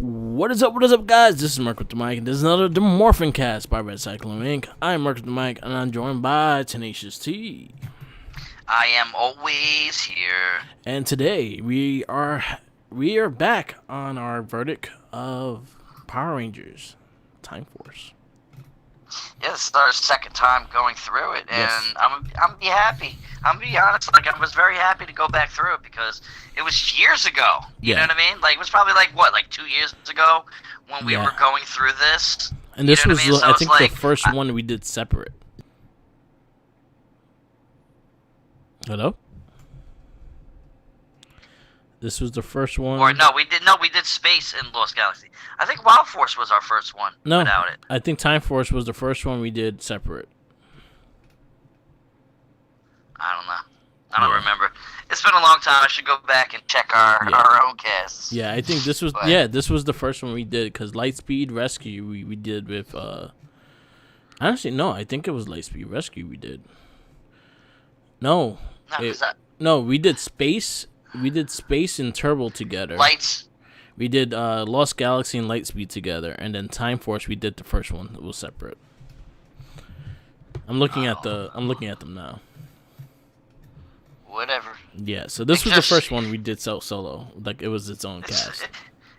What is up, guys? This is Mark with the Mic, and this is another MorphinCast by Red Cyclone Inc. I am Mark with the Mic, and I'm joined by Tenacious T. I am always here. And today, we are back on our verdict of Power Rangers Time Force. Yeah, this is our second time going through it, and Yes. I'm be happy. I'm gonna be honest, like I was very happy to go back through it because it was years ago. You know what I mean? Like it was probably like 2 years ago when we were going through this. And this was, So I think, like, the first one we did separate. Hello? This was the first one. Or no, we did Space in Lost Galaxy. I think Wild Force was our first one without it. I think Time Force was the first one we did separate. I don't know. I don't remember. It's been a long time. I should go back and check our own casts. Yeah, I think this was this was the first one we did because Lightspeed Rescue we did with Honestly, no, I think it was Lightspeed Rescue we did. No, we did Space. We did Space and Turbo together. We did Lost Galaxy and Lightspeed together, and then Time Force we did the first one. It was separate. I'm looking at them now. Whatever. Yeah, so this was the first one we did solo. Like it was its own cast.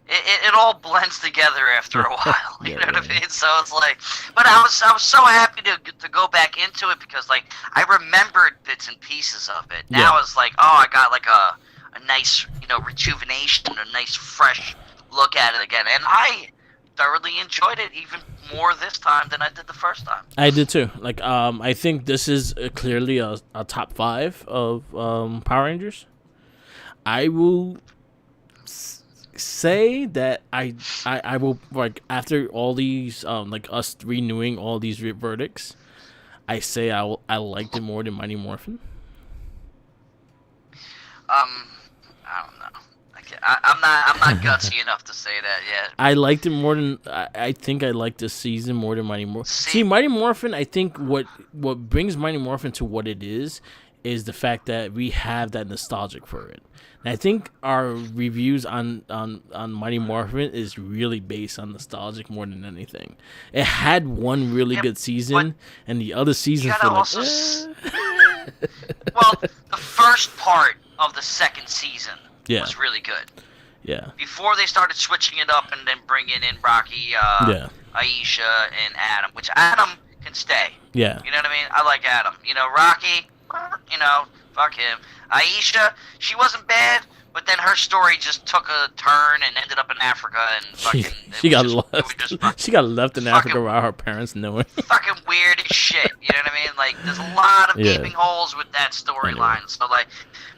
It all blends together after a while. You know what I mean? So it's like, but I was so happy to go back into it because like I remembered bits and pieces of it. Now it's like, oh, I got like a nice, rejuvenation, a nice fresh look at it again, and I thoroughly enjoyed it even more this time than I did the first time. I did too. Like, I think this is clearly a top 5 of Power Rangers. I will say that I will, like, after all these like us renewing all these verdicts, I say I liked it more than Mighty Morphin. I don't know. I'm not gutsy enough to say that yet. I liked it more than I think I liked this season more than Mighty Morphin. See, Mighty Morphin, I think what brings Mighty Morphin to what it is the fact that we have that nostalgic for it. And I think our reviews on Mighty Morphin is really based on nostalgic more than anything. It had one really good season, and the other seasons were like, Well, the first part of the second season was really good. Yeah. Before they started switching it up and then bringing in Rocky, Aisha, and Adam, which Adam can stay. Yeah. You know what I mean? I like Adam. Rocky, fuck him. Aisha, she wasn't bad, but then her story just took a turn and ended up in Africa and fucking... She got left. She got left in Africa without her parents knowing. Fucking weird as shit. You know what I mean? Like, there's a lot of gaping holes with that storyline. So, like...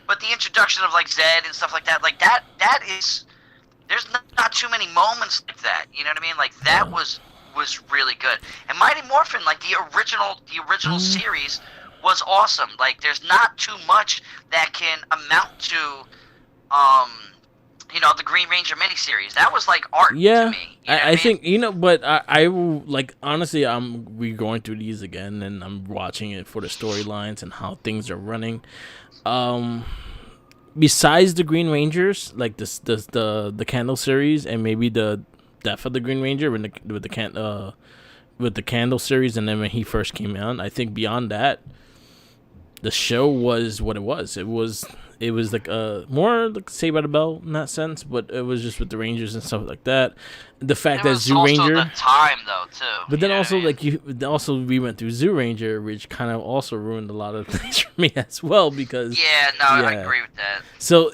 But the introduction of, like, Zed and stuff like that is... There's not too many moments like that. You know what I mean? Like, that was really good. And Mighty Morphin, like, the original series was awesome. Like, there's not too much that can amount to, the Green Ranger miniseries. That was, like, art to me. I think, but I will, like, honestly, we're going through these again, and I'm watching it for the storylines and how things are running. Besides the Green Rangers, like the Candle series and maybe the Death of the Green Ranger with the Candle series, and then when he first came out, I think beyond that, the show was what it was. It was like more like Saved by the Bell in that sense, but it was just with the Rangers and stuff like that. The fact that Zoo Ranger, the time though too. But then also we went through Zoo Ranger, which kind of also ruined a lot of things for me as well because I agree with that. So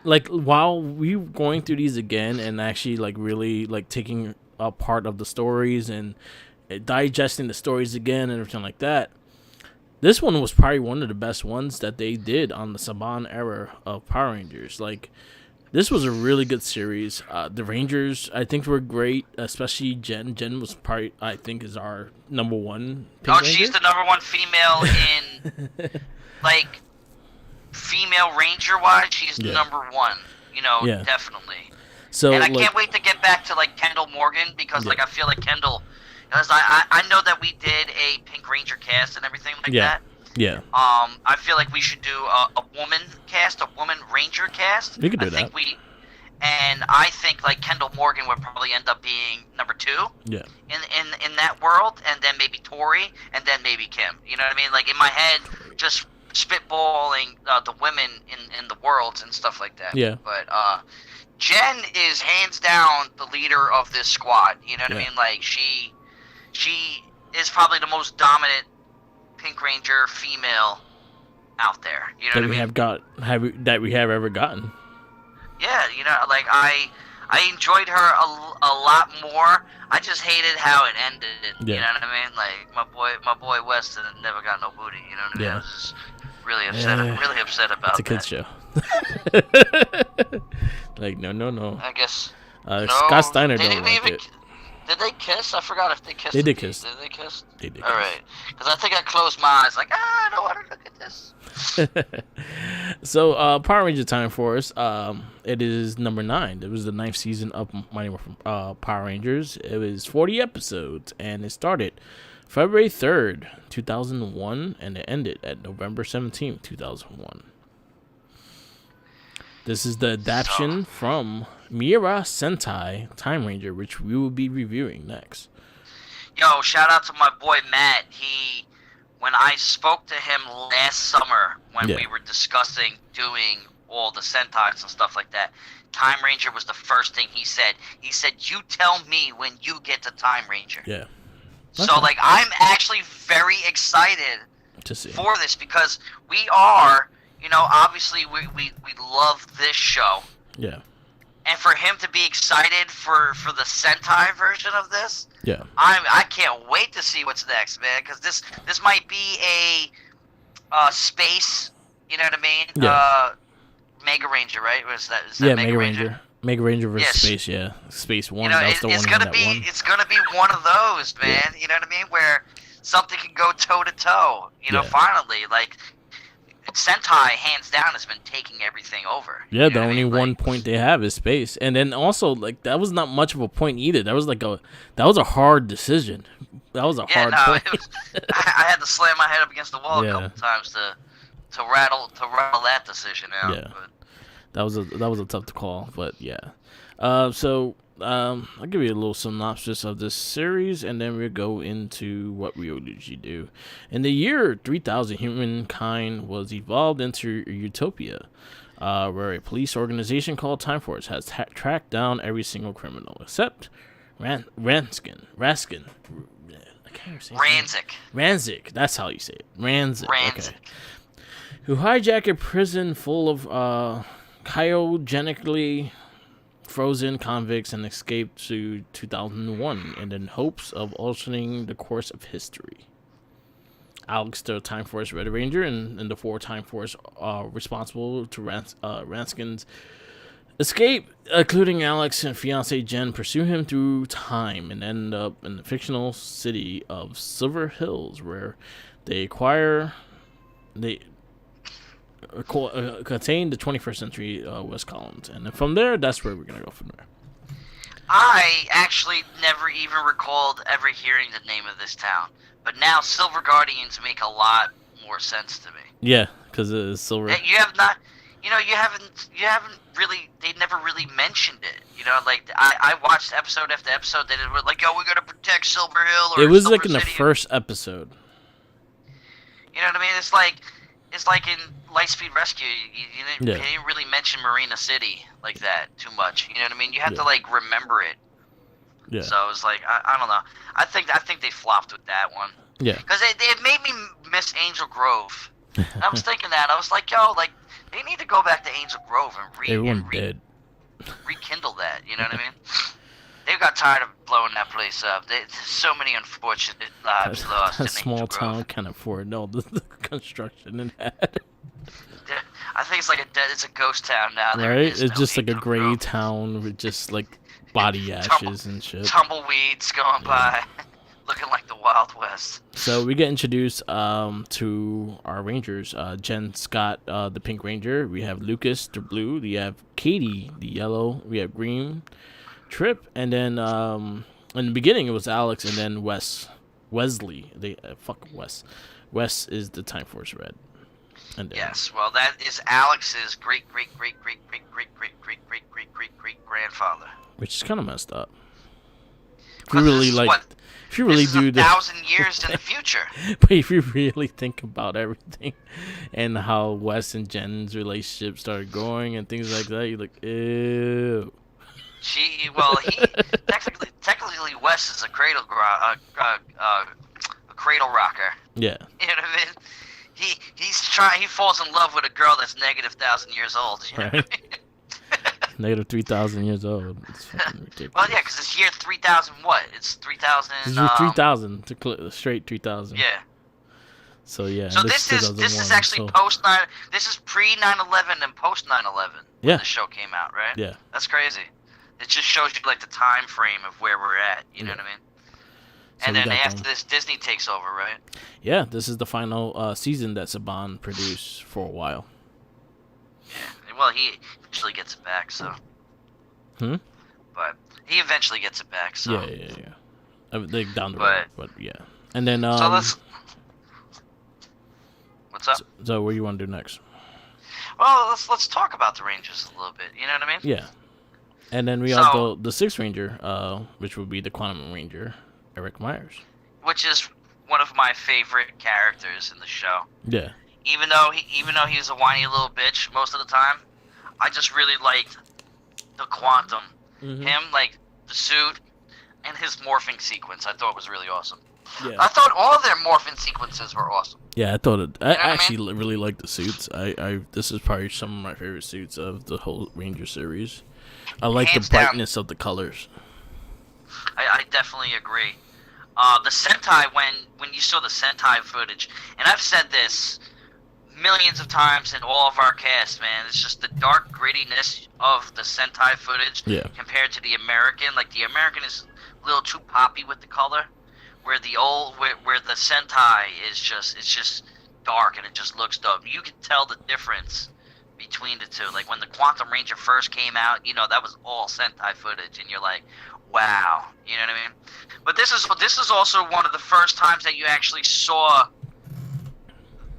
like while we were going through these again and actually like really like taking a part of the stories and digesting the stories again and everything like that. This one was probably one of the best ones that they did on the Saban era of Power Rangers. Like, this was a really good series. The Rangers, I think, were great, especially Jen. Jen was probably, I think, is our number one. She's the number one female in, like, female Ranger-wise. She's number one, definitely. So, and I can't wait to get back to, like, Kendall Morgan because, like, I feel like Kendall... Because I know that we did a Pink Ranger cast and everything like that. Yeah. I feel like we should do a woman cast, a woman Ranger cast. We could do that. and I think like Kendall Morgan would probably end up being number 2. Yeah. In that world, and then maybe Tori, and then maybe Kim. You know what I mean? Like in my head, just spitballing the women in the worlds and stuff like that. Yeah. But Jen is hands down the leader of this squad. You know what I mean? Like she is probably the most dominant Pink Ranger female out there. You know what I mean? That we have ever gotten. Yeah, you know, like I enjoyed her a lot more. I just hated how it ended. Yeah. You know what I mean? Like my boy Weston never got no booty. You know what I mean? Yeah. I was just really upset. I'm really upset about that. It's a kids show. Like no. I guess. No, Scott Steiner they don't like it. Did they kiss? I forgot if they kissed. They did kiss. Did they kiss? They did. All right, because I think I closed my eyes, like I don't want to look at this. So, Power Ranger Time Force, it is number 9. It was the 9th season of Mighty Morphin Power Rangers. It was 40 episodes, and it started February 3rd, 2001, and it ended at November 17th, 2001. This is the adaptation from Miura Sentai Time Ranger, which we will be reviewing next. Yo, shout out to my boy Matt. When I spoke to him last summer when we were discussing doing all the Sentais and stuff like that, Time Ranger was the first thing he said. He said, "You tell me when you get to Time Ranger." Yeah. So, like, I'm actually very excited to see for this because we are, you know, obviously we love this show. Yeah. And for him to be excited for the Sentai version of this, yeah, I can't wait to see what's next, man. Because this might be a space, you know what I mean? Yeah. Mega Ranger, right? Is that Mega Ranger? Mega Ranger versus Space, yeah, Space One. You know, that's the it's one gonna be it's gonna be one of those, man. Yeah. You know what I mean? Where something can go toe to toe. You know, finally, like. Sentai, hands down, has been taking everything over. Yeah, the only one point they have is space, and then also like that was not much of a point either. That was a hard decision. That was a hard point. I had to slam my head up against the wall a couple times to rattle that decision out. Yeah, but that was a tough call, but yeah. So I'll give you a little synopsis of this series, and then we'll go into what we usually do. In the year 3000, humankind was evolved into a utopia, where a police organization called Time Force has tracked down every single criminal except Raskin. I can't say Ranzik. That's how you say it. Ranzik. Okay. Who hijacked a prison full of cryogenically frozen convicts and escaped to 2001 in hopes of altering the course of history. Alex, the Time Force Red Ranger, and the 4 Time Force are responsible to Raskin's escape, including Alex and fiancee Jen, pursue him through time and end up in the fictional city of Silver Hills, where they contain the 21st century West Columns, and then from there, that's where we're gonna go from there. I actually never even recalled ever hearing the name of this town, but now Silver Guardians make a lot more sense to me. Yeah, because it's silver. You haven't really. They never really mentioned it. You know, like I watched episode after episode. They were like, "Yo, we're gonna protect Silver Hill." Or it was Silver like in the first episode. You know what I mean? It's like in Lightspeed Rescue, you didn't really mention Marina City like that too much. You know what I mean? You have to like remember it. Yeah. So it was like I don't know. I think they flopped with that one. Yeah. Because it made me miss Angel Grove. And I was thinking that I was like, yo, like they need to go back to Angel Grove and rekindle that. You know what I mean? They got tired of blowing that place up. There's so many unfortunate lives lost. A small town can't afford all the construction it had. I think it's a ghost town now. Right? It's just like a gray town with just like body ashes and shit. Tumbleweeds going by, looking like the Wild West. So we get introduced to our Rangers. Jen Scott, the Pink Ranger. We have Lucas, the blue. We have Katie, the yellow. We have green. Trip, and then in the beginning it was Alex, and then Wesley. Wes is the Time Force Red. And then, Yes. Well, that is Alex's great grandfather. which is kind of messed up. If you Because really this is like, what if you really this is do 1,000 years in the future. But if you really think about everything and how Wes and Jen's relationship started going and things like that, you're like, ew. He technically Wes is a cradle rocker. Yeah. You know what I mean? He falls in love with a girl that's negative 1,000 years old. You know Right. what I mean? Negative 3,000 years old. It's fucking ridiculous. Well, yeah, because it's year 3,000. What? It's 3,000. This is 3,000 straight 3,000. Yeah. So yeah. So this is actually post 9. This is pre 9/11 and post 9/11. Yeah. When the show came out, right? Yeah. That's crazy. It just shows you like the time frame of where we're at. You know what I mean? So and then after this, Disney takes over, right? Yeah, this is the final season that Saban produced for a while. Yeah. Well, he eventually gets it back, so. But he eventually gets it back, so. Yeah. They down the road, but yeah. And then so let's. What's up? So what do you want to do next? Well, let's talk about the Rangers a little bit. You know what I mean? Yeah. And then we have the Sixth Ranger, which would be the Quantum Ranger, Eric Myers. Which is one of my favorite characters in the show. Yeah. Even though he was a whiny little bitch most of the time, I just really liked the Quantum. Mm-hmm. Him, like, the suit, and his morphing sequence, I thought was really awesome. Yeah. I thought all of their morphing sequences were awesome. Yeah, I thought I actually really like the suits. This is probably some of my favorite suits of the whole Ranger series. I like Hands the brightness of the colors. I definitely agree. The Sentai, when you saw the Sentai footage, and I've said this millions of times in all of our casts, man, it's just the dark grittiness of the Sentai footage compared to the American. Like, the American is a little too poppy with the color, where the Sentai is just dark and it just looks dope. You can tell the difference between the two. Like, when the Quantum Ranger first came out, you know, that was all Sentai footage, and you're like, wow, you know what I mean? But this is also one of the first times that you actually saw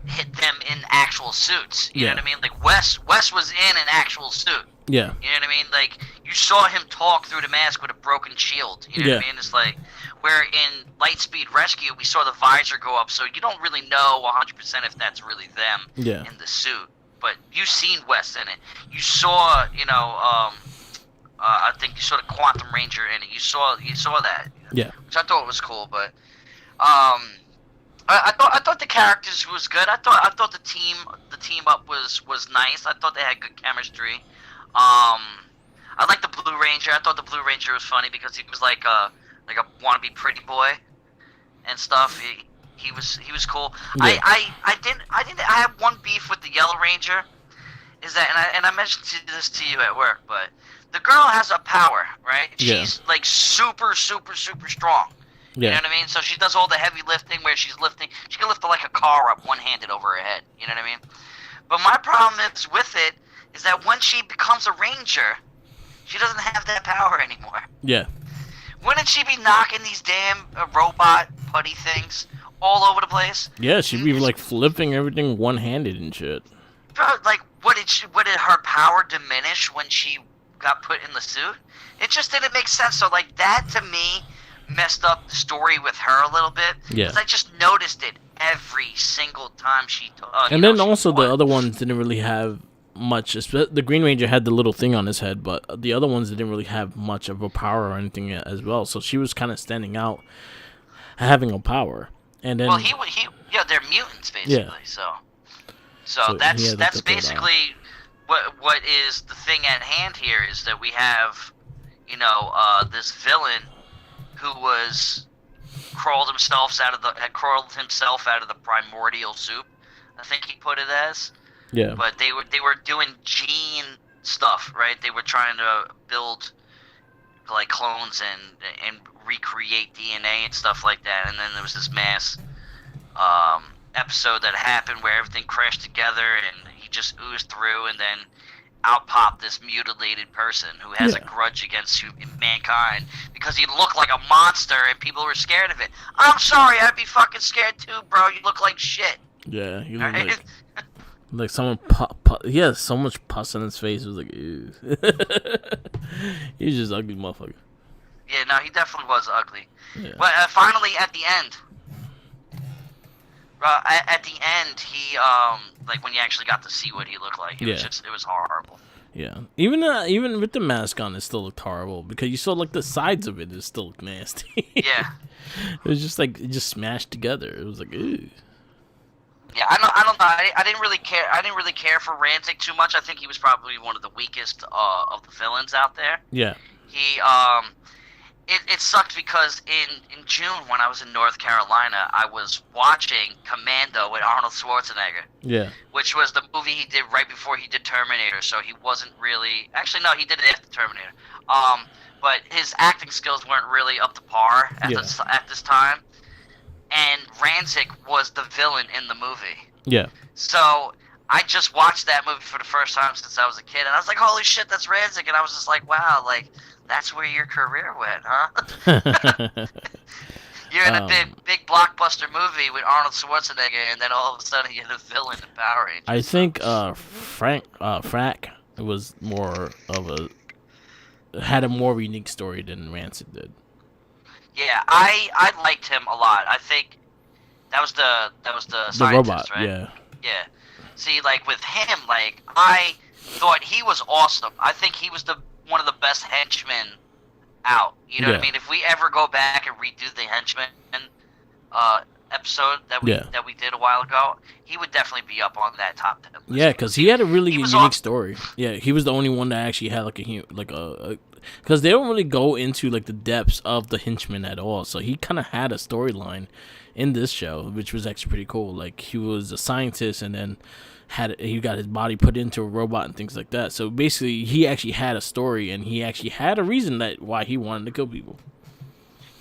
hit them in actual suits. You know what I mean? Like, Wes was in an actual suit. Yeah. You know what I mean? Like, you saw him talk through the mask with a broken shield. You know what I mean? It's like, where in Lightspeed Rescue, we saw the visor go up, so you don't really know 100% if that's really them in the suit. But you've seen Wes in it. You saw, you know, I think you saw the Quantum Ranger in it. You saw that. Yeah. Which I thought was cool, but I thought the characters was good. I thought the team up was nice. I thought they had good chemistry. I like the Blue Ranger. I thought the Blue Ranger was funny because he was like a wannabe pretty boy and stuff. He was cool. Yeah. I have one beef with the Yellow Ranger, is that, and I mentioned this to you at work, but the girl has a power, right? She's like super strong. You know what I mean? So she does all the heavy lifting where she can lift like a car up one-handed over her head. You know what I mean? But my problem is with it is that when she becomes a ranger, she doesn't have that power anymore. Yeah. Wouldn't she be knocking these damn robot putty things all over the place? Yeah, she'd be like flipping everything one-handed and shit. Bro, like, would her power diminish when she got put in the suit? It just didn't make sense. So, like, that to me messed up the story with her a little bit. Yeah. Because I just noticed it every single time she. And then also the other ones didn't really have much. The Green Ranger had the little thing on his head, but the other ones didn't really have much of a power or anything as well. So she was kind of standing out, having a power. And then, well, they're mutants basically. Yeah. So that's basically what is the thing at hand here is that we have, you know, this villain who crawled himself out of the primordial soup. I think he put it as. Yeah. But they were doing gene stuff, right? They were trying to build like clones and recreate DNA and stuff like that. And then there was this mass episode that happened where everything crashed together and he just oozed through, and then out popped this mutilated person who has a grudge against mankind because he looked like a monster and people were scared of it. I'm sorry, I'd be fucking scared too, bro. You look like shit. Yeah, you look like Like someone he has so much pus on his face. It was like, ew. He's just ugly motherfucker. Yeah, no, he definitely was ugly. Yeah. But finally, at the end, he like when you actually got to see what he looked like, it was horrible. Yeah, even with the mask on, it still looked horrible because you saw like the sides of it. It still looked nasty. Yeah. It was just like it just smashed together. It was like, ew. Yeah, I don't know. I didn't really care. I didn't really care for Rancic too much. I think he was probably one of the weakest of the villains out there. Yeah. He it sucked because in June when I was in North Carolina, I was watching Commando with Arnold Schwarzenegger. Yeah. Which was the movie he did right before he did Terminator. So he wasn't really actually no, he did it after Terminator. But his acting skills weren't really up to par at this time. And Rancic was the villain in the movie. Yeah. So I just watched that movie for the first time since I was a kid, and I was like, "Holy shit, that's Rancic!" And I was just like, "Wow, like that's where your career went, huh?" You're in a big blockbuster movie with Arnold Schwarzenegger, and then all of a sudden you're the villain in Power Rangers. I think Frack was more of had a more unique story than Rancic did. Yeah, I liked him a lot. I think that was the scientist, robot, right? Yeah. Yeah. See, like with him, like I thought he was awesome. I think he was one of the best henchmen out. You know what I mean? If we ever go back and redo the henchman episode that we did a while ago, he would definitely be up on that top 10 list. Yeah, because he had a really unique story. Yeah, he was the only one that actually had because they don't really go into like the depths of the henchman at all. So he kind of had a storyline in this show, which was actually pretty cool. Like he was a scientist, and then he got his body put into a robot and things like that. So basically, he actually had a story, and he actually had a reason why he wanted to kill people.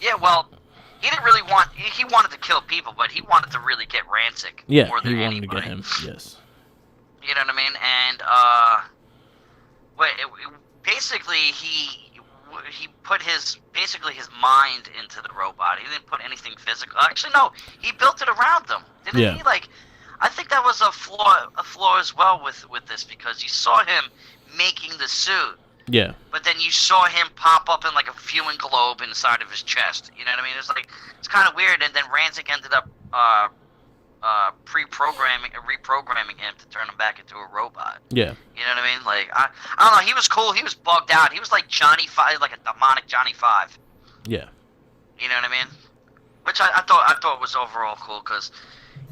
Yeah, well, he didn't really he wanted to kill people, but he wanted to really get Rancic more than he wanted anybody. to get him. Yes. You know what I mean? And basically he put his mind into the robot. He didn't put anything physical. Actually, no, he built it around them. Didn't he? Like, I think that was a flaw as well with this, because you saw him making the suit. Yeah. But then you saw him pop up in like a viewing globe inside of his chest. You know what I mean? It's kind of weird. And then Rancic ended up reprogramming him to turn him back into a robot. Yeah. You know what I mean? Like I don't know. He was cool. He was bugged out. He was like Johnny Five, like a demonic Johnny Five. Yeah. You know what I mean? Which I thought was overall cool, because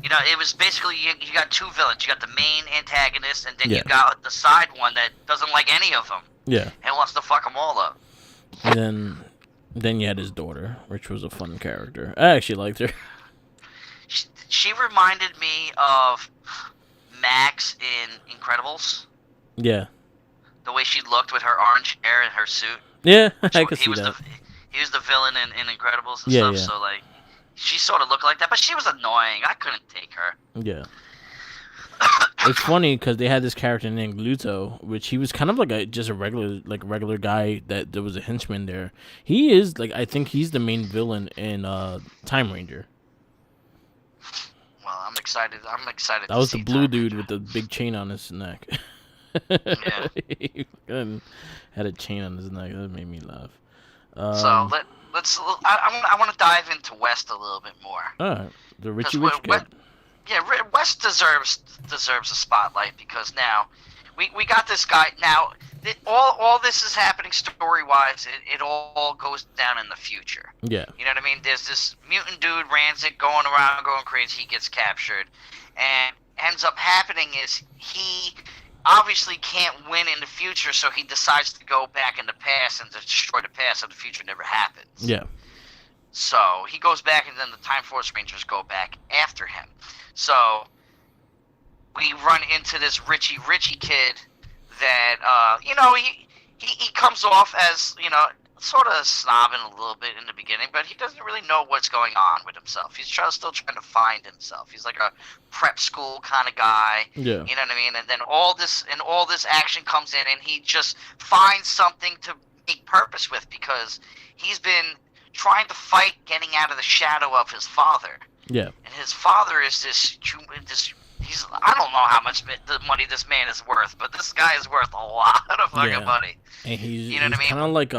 it was basically you got two villains. You got the main antagonist, and then you got the side one that doesn't like any of them. Yeah. And wants to fuck them all up. And then you had his daughter, which was a fun character. I actually liked her. She reminded me of Max in Incredibles. Yeah. The way she looked with her orange hair and her suit. Yeah, I could see that. He was the villain in Incredibles and stuff, so like she sort of looked like that, but she was annoying. I couldn't take her. Yeah. It's funny because they had this character named Gluto, which he was kind of like just a regular guy that there was a henchman there. He is I think he's the main villain in Time Ranger. Well, I'm excited. That was the blue dude with the big chain on his neck. Yeah. He had a chain on his neck. That made me laugh. So let's. I want to dive into West a little bit more. All right, the Richie Rich kid. Yeah, West deserves a spotlight, because now we got this guy. Now all this is happening story wise. It all goes down in the future. Yeah. You know what I mean? There's this mutant dude Rancic going around going crazy. He gets captured, and ends up happening is he obviously can't win in the future, so he decides to go back in the past and destroy the past, so the future never happens. Yeah. So he goes back, and then the Time Force Rangers go back after him. So we run into this Richie kid that he comes off as sort of snobbing a little bit in the beginning, but he doesn't really know what's going on with himself. He's still trying to find himself. He's like a prep school kind of guy. Yeah. You know what I mean? And then all this action comes in, and he just finds something to make purpose with, because he's been trying to fight getting out of the shadow of his father. Yeah. And his father is this I don't know how much the money this man is worth, but this guy is worth a lot of fucking money. And he's what I mean? kind of like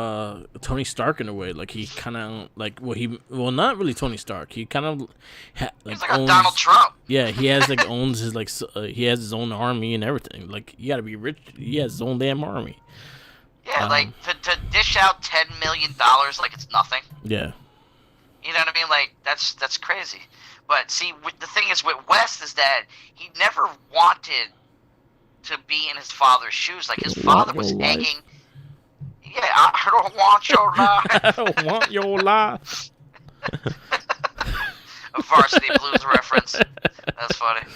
Tony Stark in a way. Like he kind of like not really Tony Stark. He kind of he's like a Donald Trump. Yeah, he has like owns his he has his own army and everything. Like you got to be rich. He has his own damn army. Yeah, like to dish out $10 million like it's nothing. Yeah. You know what I mean? Like that's crazy. But see, the thing is with West is that he never wanted to be in his father's shoes. Like his father was egging. Yeah, I don't want your life. I don't want your life. A Varsity Blues reference. That's funny.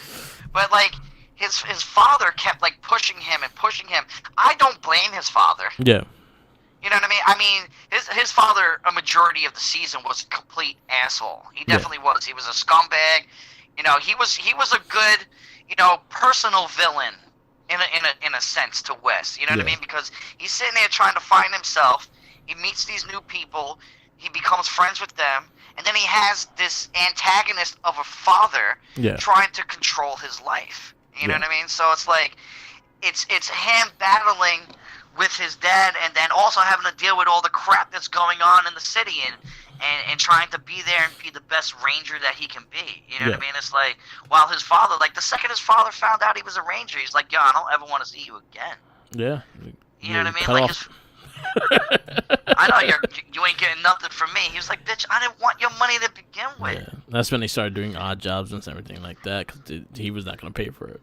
But like his father kept like pushing him. I don't blame his father. Yeah. You know what I mean? I mean, his father, a majority of the season, was a complete asshole. He definitely was. He was a scumbag. You know, he was a good, personal villain in a sense to Wes. You know what I mean? Because he's sitting there trying to find himself. He meets these new people. He becomes friends with them, and then he has this antagonist of a father trying to control his life. You know what I mean? So it's like, it's him battling with his dad, and then also having to deal with all the crap that's going on in the city, and trying to be there and be the best ranger that he can be. You know what I mean? It's like, while his father, like the second his father found out he was a ranger, he's like, yo, I don't ever want to see you again. Yeah. You know what I mean? Like I know you ain't getting nothing from me. He was like, bitch, I didn't want your money to begin with. Yeah. That's when they started doing odd jobs and everything like that, because he was not going to pay for it.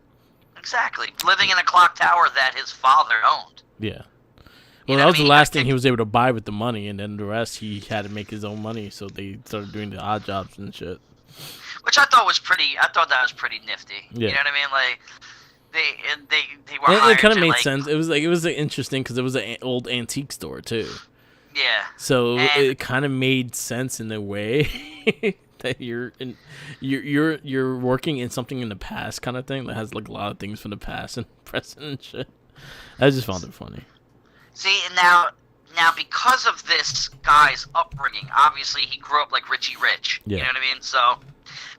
Exactly. Living in a clock tower that his father owned. Yeah. Well, that was the last thing he was able to buy with the money, and then the rest he had to make his own money, so they started doing the odd jobs and shit. Which I thought that was pretty nifty. Yeah. You know what I mean? Like they were hired. It kind of to, made sense. It was interesting because it was an old antique store too. Yeah. So it kind of made sense in a way that you're working in something in the past kind of thing that has like a lot of things from the past and present and shit. I just found it funny. See, now because of this guy's upbringing, obviously he grew up like Richie Rich. Yeah. You know what I mean? So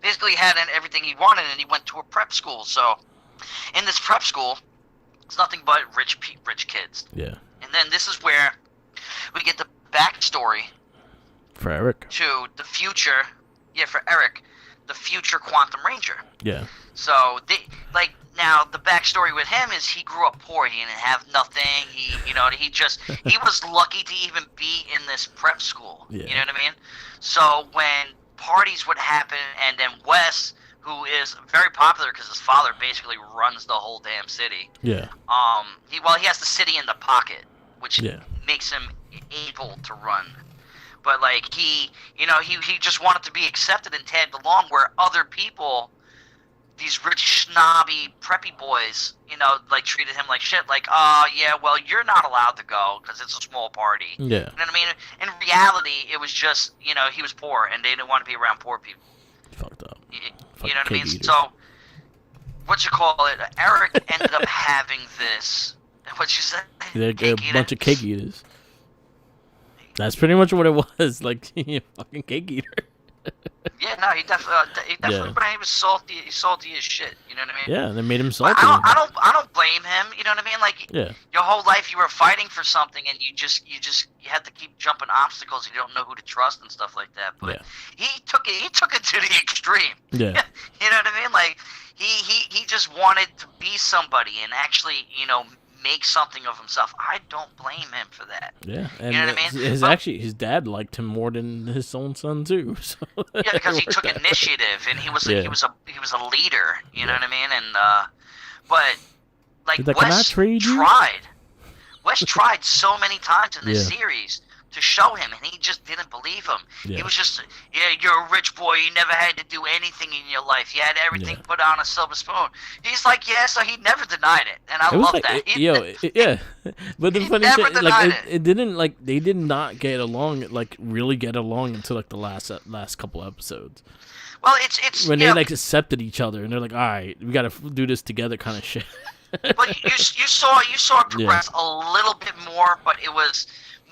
basically he had everything he wanted, and he went to a prep school. So in this prep school, it's nothing but rich kids. Yeah. And then this is where we get the backstory for Eric to the future. Yeah, for Eric, the future Quantum Ranger. Yeah. So now the backstory with him is he grew up poor. He didn't have nothing. He was lucky to even be in this prep school. Yeah. You know what I mean? So when parties would happen, and then Wes, who is very popular because his father basically runs the whole damn city. Yeah. He has the city in the pocket, which makes him able to run. But like he just wanted to be accepted and tagged along, where other people, these rich snobby preppy boys, like treated him like shit. Like, well, you're not allowed to go because it's a small party. Yeah. You know what I mean? In reality, it was just he was poor, and they didn't want to be around poor people. Fucked up. You know what I mean? So, Eric ended up having this. What'd you say? They're a bunch of cake eaters. That's pretty much what it was. Like, fucking cake eater. Yeah, no, he definitely. But he was salty as shit. You know what I mean? Yeah, they made him salty. I don't blame him. You know what I mean? Like, your whole life you were fighting for something, and you had to keep jumping obstacles. You don't know who to trust and stuff like that. But he took it to the extreme. Yeah. You know what I mean? Like, he just wanted to be somebody and actually, make something of himself. I don't blame him for that. Yeah, and you know what I mean? His dad liked him more than his own son too. So yeah, because he took initiative, and he was a leader. You know what I mean? And but like Wes tried so many times in this series to show him, and he just didn't believe him. Yeah. He was just, you're a rich boy. You never had to do anything in your life. You had everything put on a silver spoon. He's like, so he never denied it, and I love that. But the funny thing, like, it didn't, like, they did not get along, like, really get along until like the last couple episodes. Well, it's when they like accepted each other, and they're like, all right, we got to do this together, kind of shit. But you saw it progress a little bit more, but it was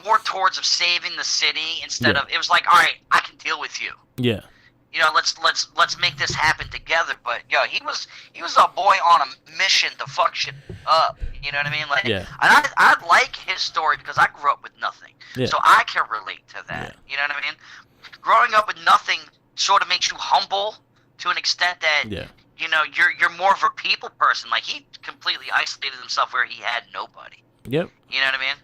more towards of saving the city instead of, it was like, all right, I can deal with you. Yeah. let's make this happen together. But yo, he was a boy on a mission to fuck shit up. You know what I mean? Like, Yeah. and I like his story because I grew up with nothing, Yeah. so I can relate to that. Yeah. You know what I mean? Growing up with nothing sort of makes you humble to an extent that Yeah. you know you're more of a people person. Like, he completely isolated himself where he had nobody. Yep. You know what I mean?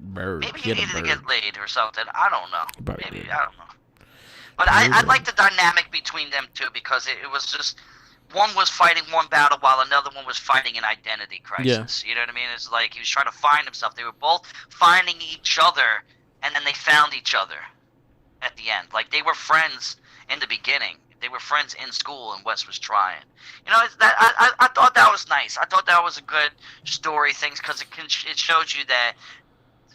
Bird. Maybe He he had a needed to bird. get laid or something. I don't know. Bird. Maybe, I don't know. But I like the dynamic between them two because it was just one was fighting one battle while another one was fighting an identity crisis. You know what I mean? It's like he was trying to find himself. They were both finding each other, and then they found each other at the end. Like, they were friends in the beginning. They were friends in school, and Wes was trying. You know, I thought that was nice. I thought that was a good story things because it shows you that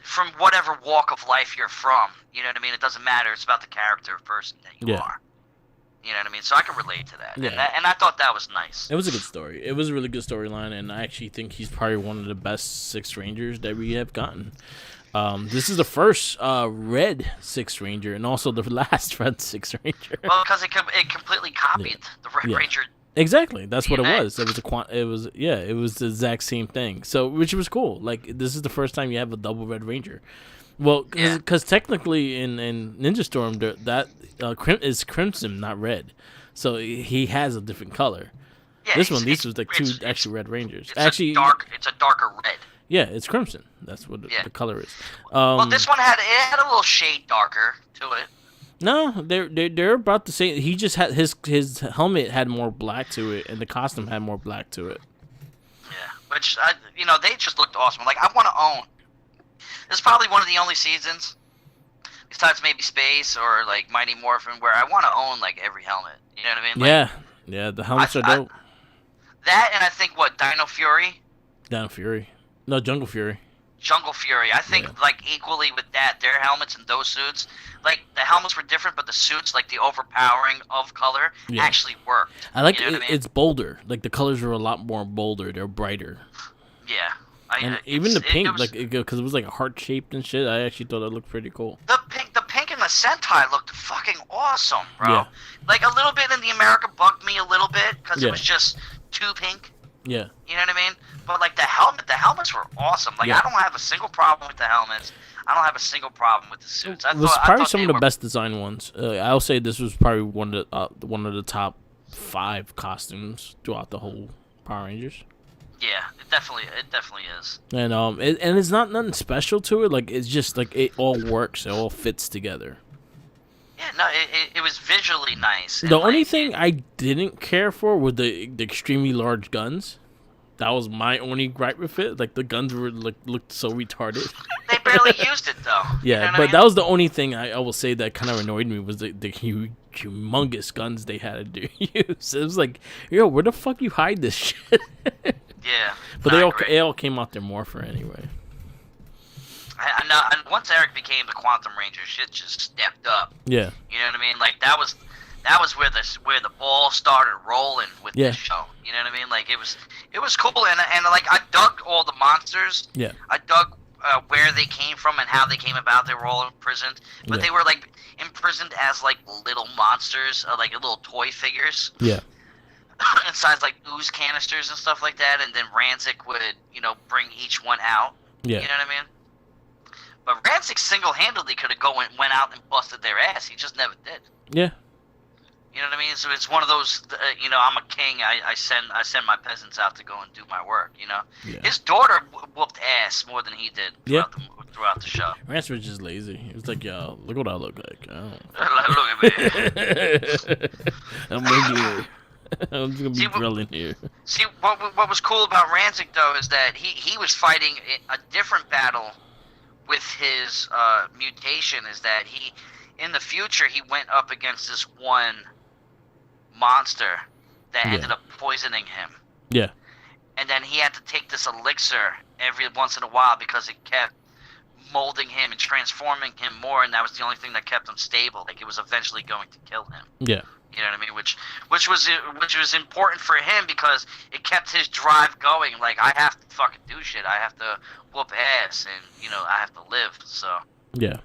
from whatever walk of life you're from, you know what I mean? It doesn't matter. It's about the character of person that you are. You know what I mean? So I can relate to that. Yeah. And I thought that was nice. It was a good story. It was a really good storyline, and I actually think he's probably one of the best Sixth Rangers that we have gotten. This is the first Red Sixth Ranger, and also the last Red Sixth Ranger. Well, because it completely copied the Red Ranger. Exactly, that's what it DNA. was. It was the exact same thing. So, which was cool. Like, this is the first time you have a double Red Ranger. Well, because technically in Ninja Storm that is crimson, not red. So he has a different color. Yeah, These was like two actual Red Rangers. It's a darker red. Yeah, it's crimson. That's what the color is. Well, this one had a little shade darker to it. No, they're about the same. He just had his helmet had more black to it, and the costume had more black to it. Yeah, which they just looked awesome. Like, I want to own. This is probably one of the only seasons, besides maybe Space or like Mighty Morphin, where I want to own like every helmet. You know what I mean? Like, yeah. The helmets are dope. That, and I think Dino Fury. Dino Fury. No, Jungle Fury. Jungle Fury. I think like equally with that, their helmets and those suits, like the helmets were different, but the suits, like the overpowering of color, actually worked. I like it. It's bolder. Like the colors are a lot more bolder. They're brighter. Yeah. And even the pink, because it was like heart shaped and shit. I actually thought that looked pretty cool. The pink and the Sentai looked fucking awesome, bro. Yeah. Like, a little bit in the America bugged me a little bit because it was just too pink. Yeah. You know what I mean? But like the helmets were awesome. Like, I don't have a single problem with the helmets. I don't have a single problem with the suits. It was probably some of the best design ones. I'll say this was probably one of the top 5 costumes throughout the whole Power Rangers. Yeah, it definitely is. And and it's not nothing special to it. Like, it's just like it all works. It all fits together. Yeah, no, it was visually nice. The only thing I didn't care for were the extremely large guns. That was my only gripe with it. Like, the guns were looked so retarded. They barely used it though. Yeah, you know but I mean? that was the only thing I will say that kind of annoyed me was the humongous guns they had to use. It was like, yo, where the fuck you hide this shit? Yeah, but they all came out their morpher anyway. I know. And once Eric became the Quantum Ranger, shit just stepped up. Yeah. You know what I mean? Like, that was where the ball started rolling with this show. You know what I mean? Like, it was cool, and like, I dug all the monsters. Yeah. I dug where they came from and how they came about. They were all imprisoned, but they were like imprisoned as like little monsters, like little toy figures. Yeah. Inside like ooze canisters and stuff like that, and then Rancic would, bring each one out. Yeah. You know what I mean? But Rancic single-handedly could have went out and busted their ass. He just never did. Yeah. You know what I mean? So it's one of those, I'm a king. I send my peasants out to go and do my work. Yeah. His daughter whooped ass more than he did throughout the show. Rance was just lazy. He was like, yo, look what I look like. Look at me. I'm making I'm just gonna be drilling here. See, what was cool about Rancic though is that he was fighting a different battle with his mutation. Is that in the future he went up against this one monster that ended up poisoning him. Yeah. And then he had to take this elixir every once in a while because it kept molding him and transforming him more, and that was the only thing that kept him stable. Like, it was eventually going to kill him. Yeah. You know what I mean? Which was important for him because it kept his drive going. Like, I have to fucking do shit. I have to whoop ass, and I have to live. So yeah,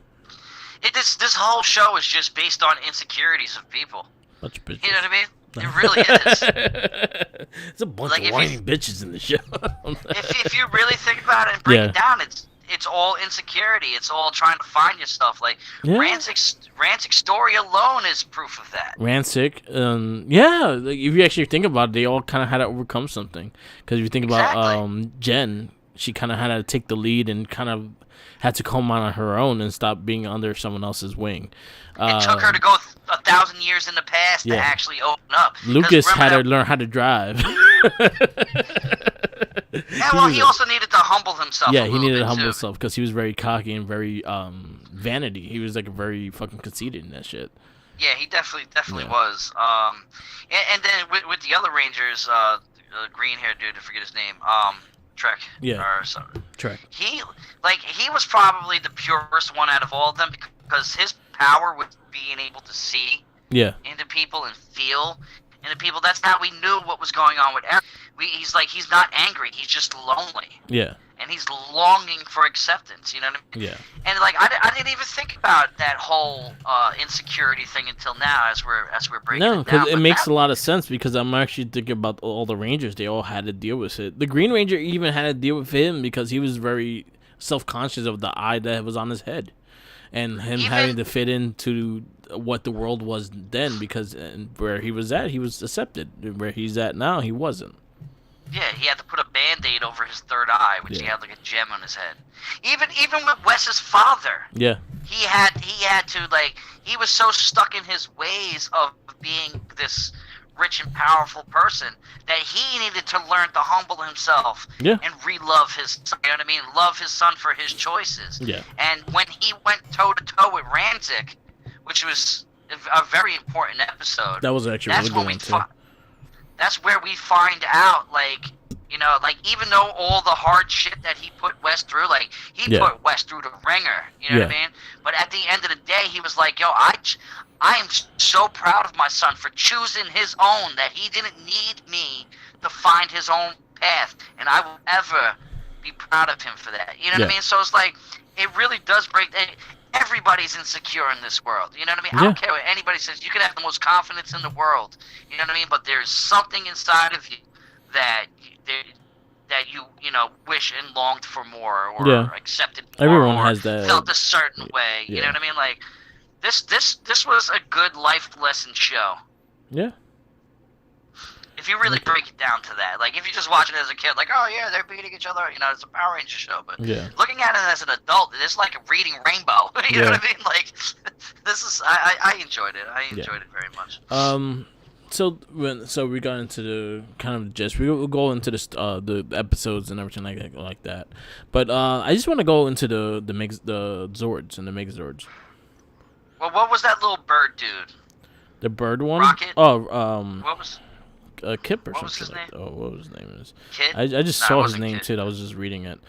this whole show is just based on insecurities of people. Bunch of bitches. You know what I mean? It really is. It's a bunch of whining bitches in the show. if you really think about it and break it down, it's all insecurity. It's all trying to find yourself. Like Rancic's story alone is proof of that. Rancic, like, if you actually think about it, they all kind of had to overcome something. Because if you think about Jen, she kind of had to take the lead and kind of had to come on her own and stop being under someone else's wing. It took her to go 1,000 years in the past to actually open up. Lucas had to learn how to drive. Yeah, well, he also needed to humble himself. Yeah, he needed to humble himself because he was very cocky and very vanity. He was like very fucking conceited in that shit. Yeah, he definitely was. And then with the other Rangers, green haired dude, I forget his name. Trek. Yeah. Trek. He was probably the purest one out of all of them because his power was being able to see into people and feel into people. That's how we knew what was going on with Eric. He's not angry. He's just lonely. Yeah. And he's longing for acceptance. You know what I mean? Yeah. And I didn't even think about that whole insecurity thing until now as we're breaking it down. No, because it makes a lot of sense because I'm actually thinking about all the Rangers. They all had to deal with it. The Green Ranger even had to deal with him because he was very self-conscious of the eye that was on his head. And him having to fit into what the world was then because where he was at, he was accepted. Where he's at now, he wasn't. Yeah, he had to put a Band-Aid over his third eye, which he had like a gem on his head. Even with Wes's father. Yeah. He had to, like, he was so stuck in his ways of being this rich and powerful person that he needed to learn to humble himself and re-love his son, you know what I mean? Love his son for his choices. Yeah. And when he went toe-to-toe with Rancic, which was a very important episode. That was actually really good one, too. That's where we find out, like, you know, like, even though all the hard shit that he put Wes through, like, he put Wes through the ringer, you know what I mean? But at the end of the day, he was like, yo, I am so proud of my son for choosing his own, that he didn't need me to find his own path, and I will ever be proud of him for that. You know what I mean? So it's like, it really does break... Everybody's insecure in this world. You know what I mean? I don't care what anybody says. You can have the most confidence in the world. You know what I mean? But there's something inside of you that you know, wish and longed for more or accepted more. Everyone or has that. Felt a certain way. You know what I mean? Like this was a good life lesson show. Yeah. If you really break it down to that, like if you just watch it as a kid, like, oh yeah, they're beating each other, you know, it's a Power Ranger show. But looking at it as an adult, it's like reading Rainbow. You know what I mean? Like, this is I enjoyed it. I enjoyed it very much. So we got into the kind of gist. We'll go into the episodes and everything like that. But I just want to go into the Zords and the Megazords. Well, what was that little bird dude? The bird one? Rocket? Oh, what was? Kip or what something. Was his name? Oh, what was his name? Kid? I just saw his name too. I was just reading it.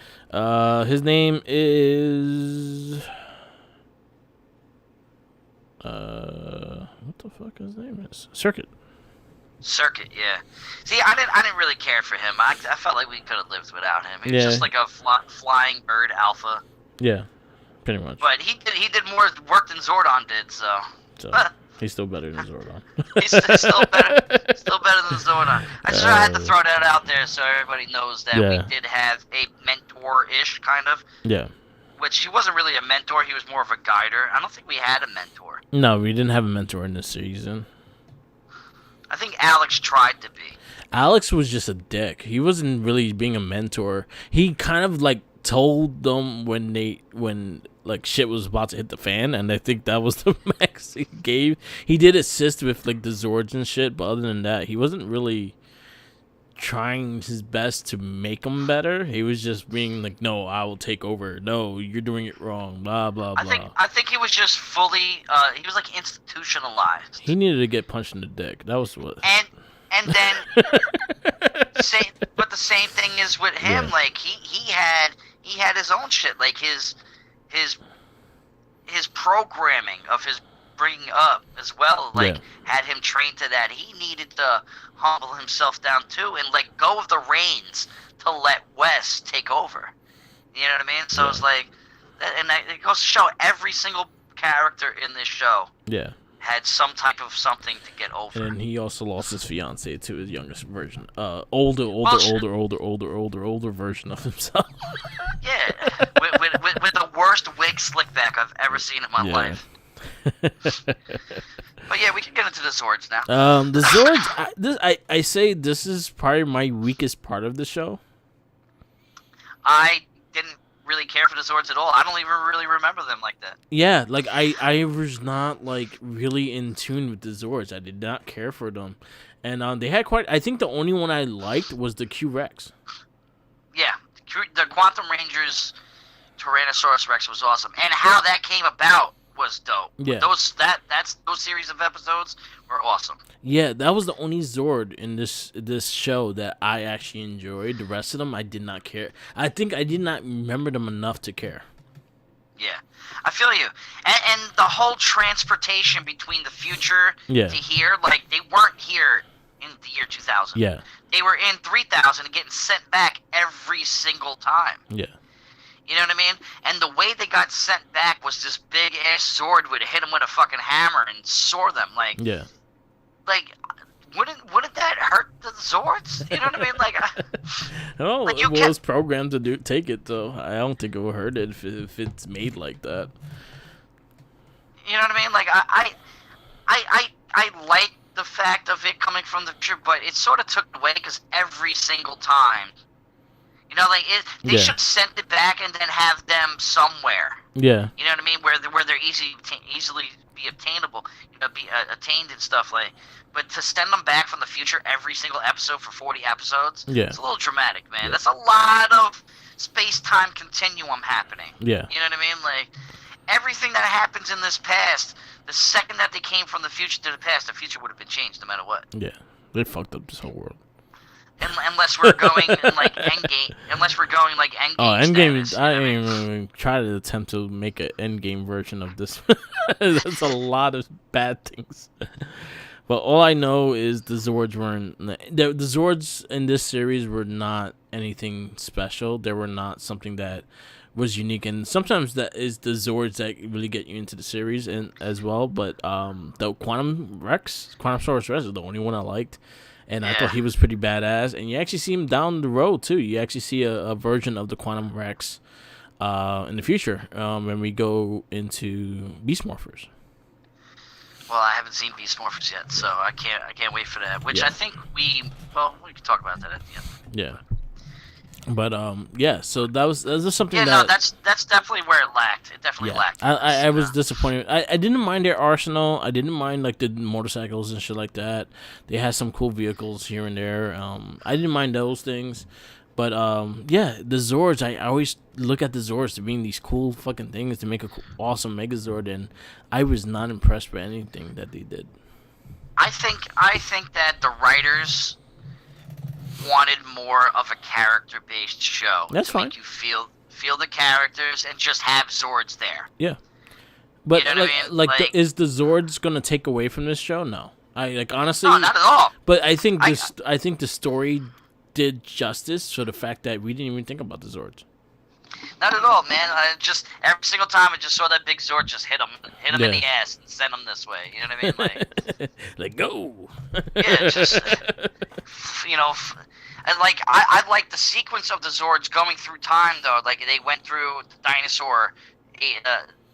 His name is. What the fuck his name is? Circuit, yeah. See, I didn't really care for him. I felt like we could have lived without him. He was just like a flying bird alpha. Yeah, pretty much. But he did more work than Zordon did, so. He's still better than Zordon. He's still better than Zordon. I just had to throw that out there so everybody knows that we did have a mentor-ish kind of. Yeah. Which he wasn't really a mentor. He was more of a guider. I don't think we had a mentor. No, we didn't have a mentor in this season. I think Alex tried to be. Alex was just a dick. He wasn't really being a mentor. He kind of like told them when like shit was about to hit the fan, and I think that was the max he gave. He did assist with like the Zords and shit, but other than that, he wasn't really trying his best to make them better. He was just being like, "No, I will take over. No, you're doing it wrong." Blah blah blah. I think he was just fully. He was like institutionalized. He needed to get punched in the dick. That was what. And then, but the same thing is with him. Yeah. Like he had his own shit. Like his programming of his bringing up as well. Like had him trained to that. He needed to humble himself down too and let go of the reins to let Wes take over. You know what I mean? So it's like, and it goes to show every single character in this show. had some type of something to get over. And he also lost his fiance to his youngest version, older version of himself. Yeah, with the worst wig slick back I've ever seen in my life. But yeah, we can get into the Zords now. The Zords, I say this is probably my weakest part of the show. I didn't really care for the Zords at all. I don't even really remember them like that. Yeah, like I was not like really in tune with the Zords. I did not care for them, and they had quite. I think the only one I liked was the Q-Rex. Yeah, the Quantum Rangers Tyrannosaurus Rex was awesome, and how that came about was dope. Yeah, those series of episodes were awesome. Yeah, that was the only Zord in this show that I actually enjoyed. The rest of them I did not care. I think I did not remember them enough to care. Yeah, I feel you. And the whole transportation between the future to here, like they weren't here in the year 2000. Yeah, they were in 3000 and getting sent back every single time. Yeah. You know what I mean? And the way they got sent back was this big ass Zord would hit them with a fucking hammer and soar them. Like, wouldn't that hurt the Zords? You know what I mean? Like, it was programmed to take it though. I don't think it will hurt it if it's made like that. You know what I mean? Like, I like the fact of it coming from the future, but it sort of took away because every single time. You know, like they should send it back and then have them somewhere. Yeah. You know what I mean? Where they're easily be obtainable, be attained and stuff like. But to send them back from the future every single episode for 40 episodes, it's a little dramatic, man. That's a lot of space-time continuum happening. Yeah. You know what I mean? Like everything that happens in this past, the second that they came from the future to the past, the future would have been changed no matter what. Yeah. They fucked up this whole world. Unless we're going like Endgame. Unless we're going like Endgame. Oh, Endgame! Status, I didn't even try to attempt to make an Endgame version of this. That's a lot of bad things. But all I know is the Zords weren't. The Zords in this series were not anything special. They were not something that was unique, and sometimes that is the Zords that really get you into the series and as well. But the Quantum Saurus Rex is the only one I liked. And I thought he was pretty badass. And you actually see him down the road, too. You actually see a version of the Quantum Rex in the future when we go into Beast Morphers. Well, I haven't seen Beast Morphers yet, so I can't wait for that. Which I think we can talk about that at the end. Yeah. But so that was something. Yeah, no, that's definitely where it lacked. It definitely lacked. I was disappointed. I didn't mind their arsenal. I didn't mind like the motorcycles and shit like that. They had some cool vehicles here and there. I didn't mind those things. But the Zords. I always look at the Zords to being these cool fucking things to make a awesome Megazord, and I was not impressed by anything that they did. I think that the writers wanted more of a character-based show. That's fine. Make you feel the characters and just have Zords there. Yeah, but you know is the Zords gonna take away from this show? No, honestly, no, not at all. But I think the story did justice for the fact that we didn't even think about the Zords. Not at all, man. I just every single time I just saw that big Zord just hit him in the ass and send him this way. You know what I mean? Like go. Yeah, just and like I like the sequence of the Zords going through time though. Like they went through the dinosaur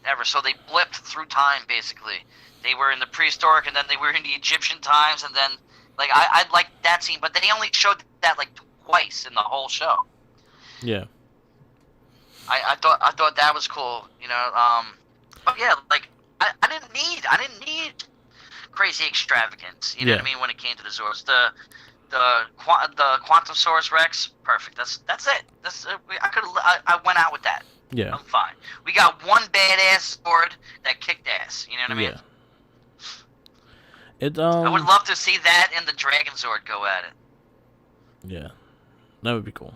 ever, so they blipped through time basically. They were in the prehistoric and then they were in the Egyptian times and then like I like that scene, but they only showed that like twice in the whole show. Yeah. I thought that was cool, but yeah, like I didn't need crazy extravagance, you know what I mean, when it came to the Zords. The Quantum Rex, perfect. That's it. I went out with that. Yeah, I'm fine. We got one badass Zord that kicked ass. You know what I mean? Yeah. I would love to see that and the Dragon Zord go at it. Yeah, that would be cool.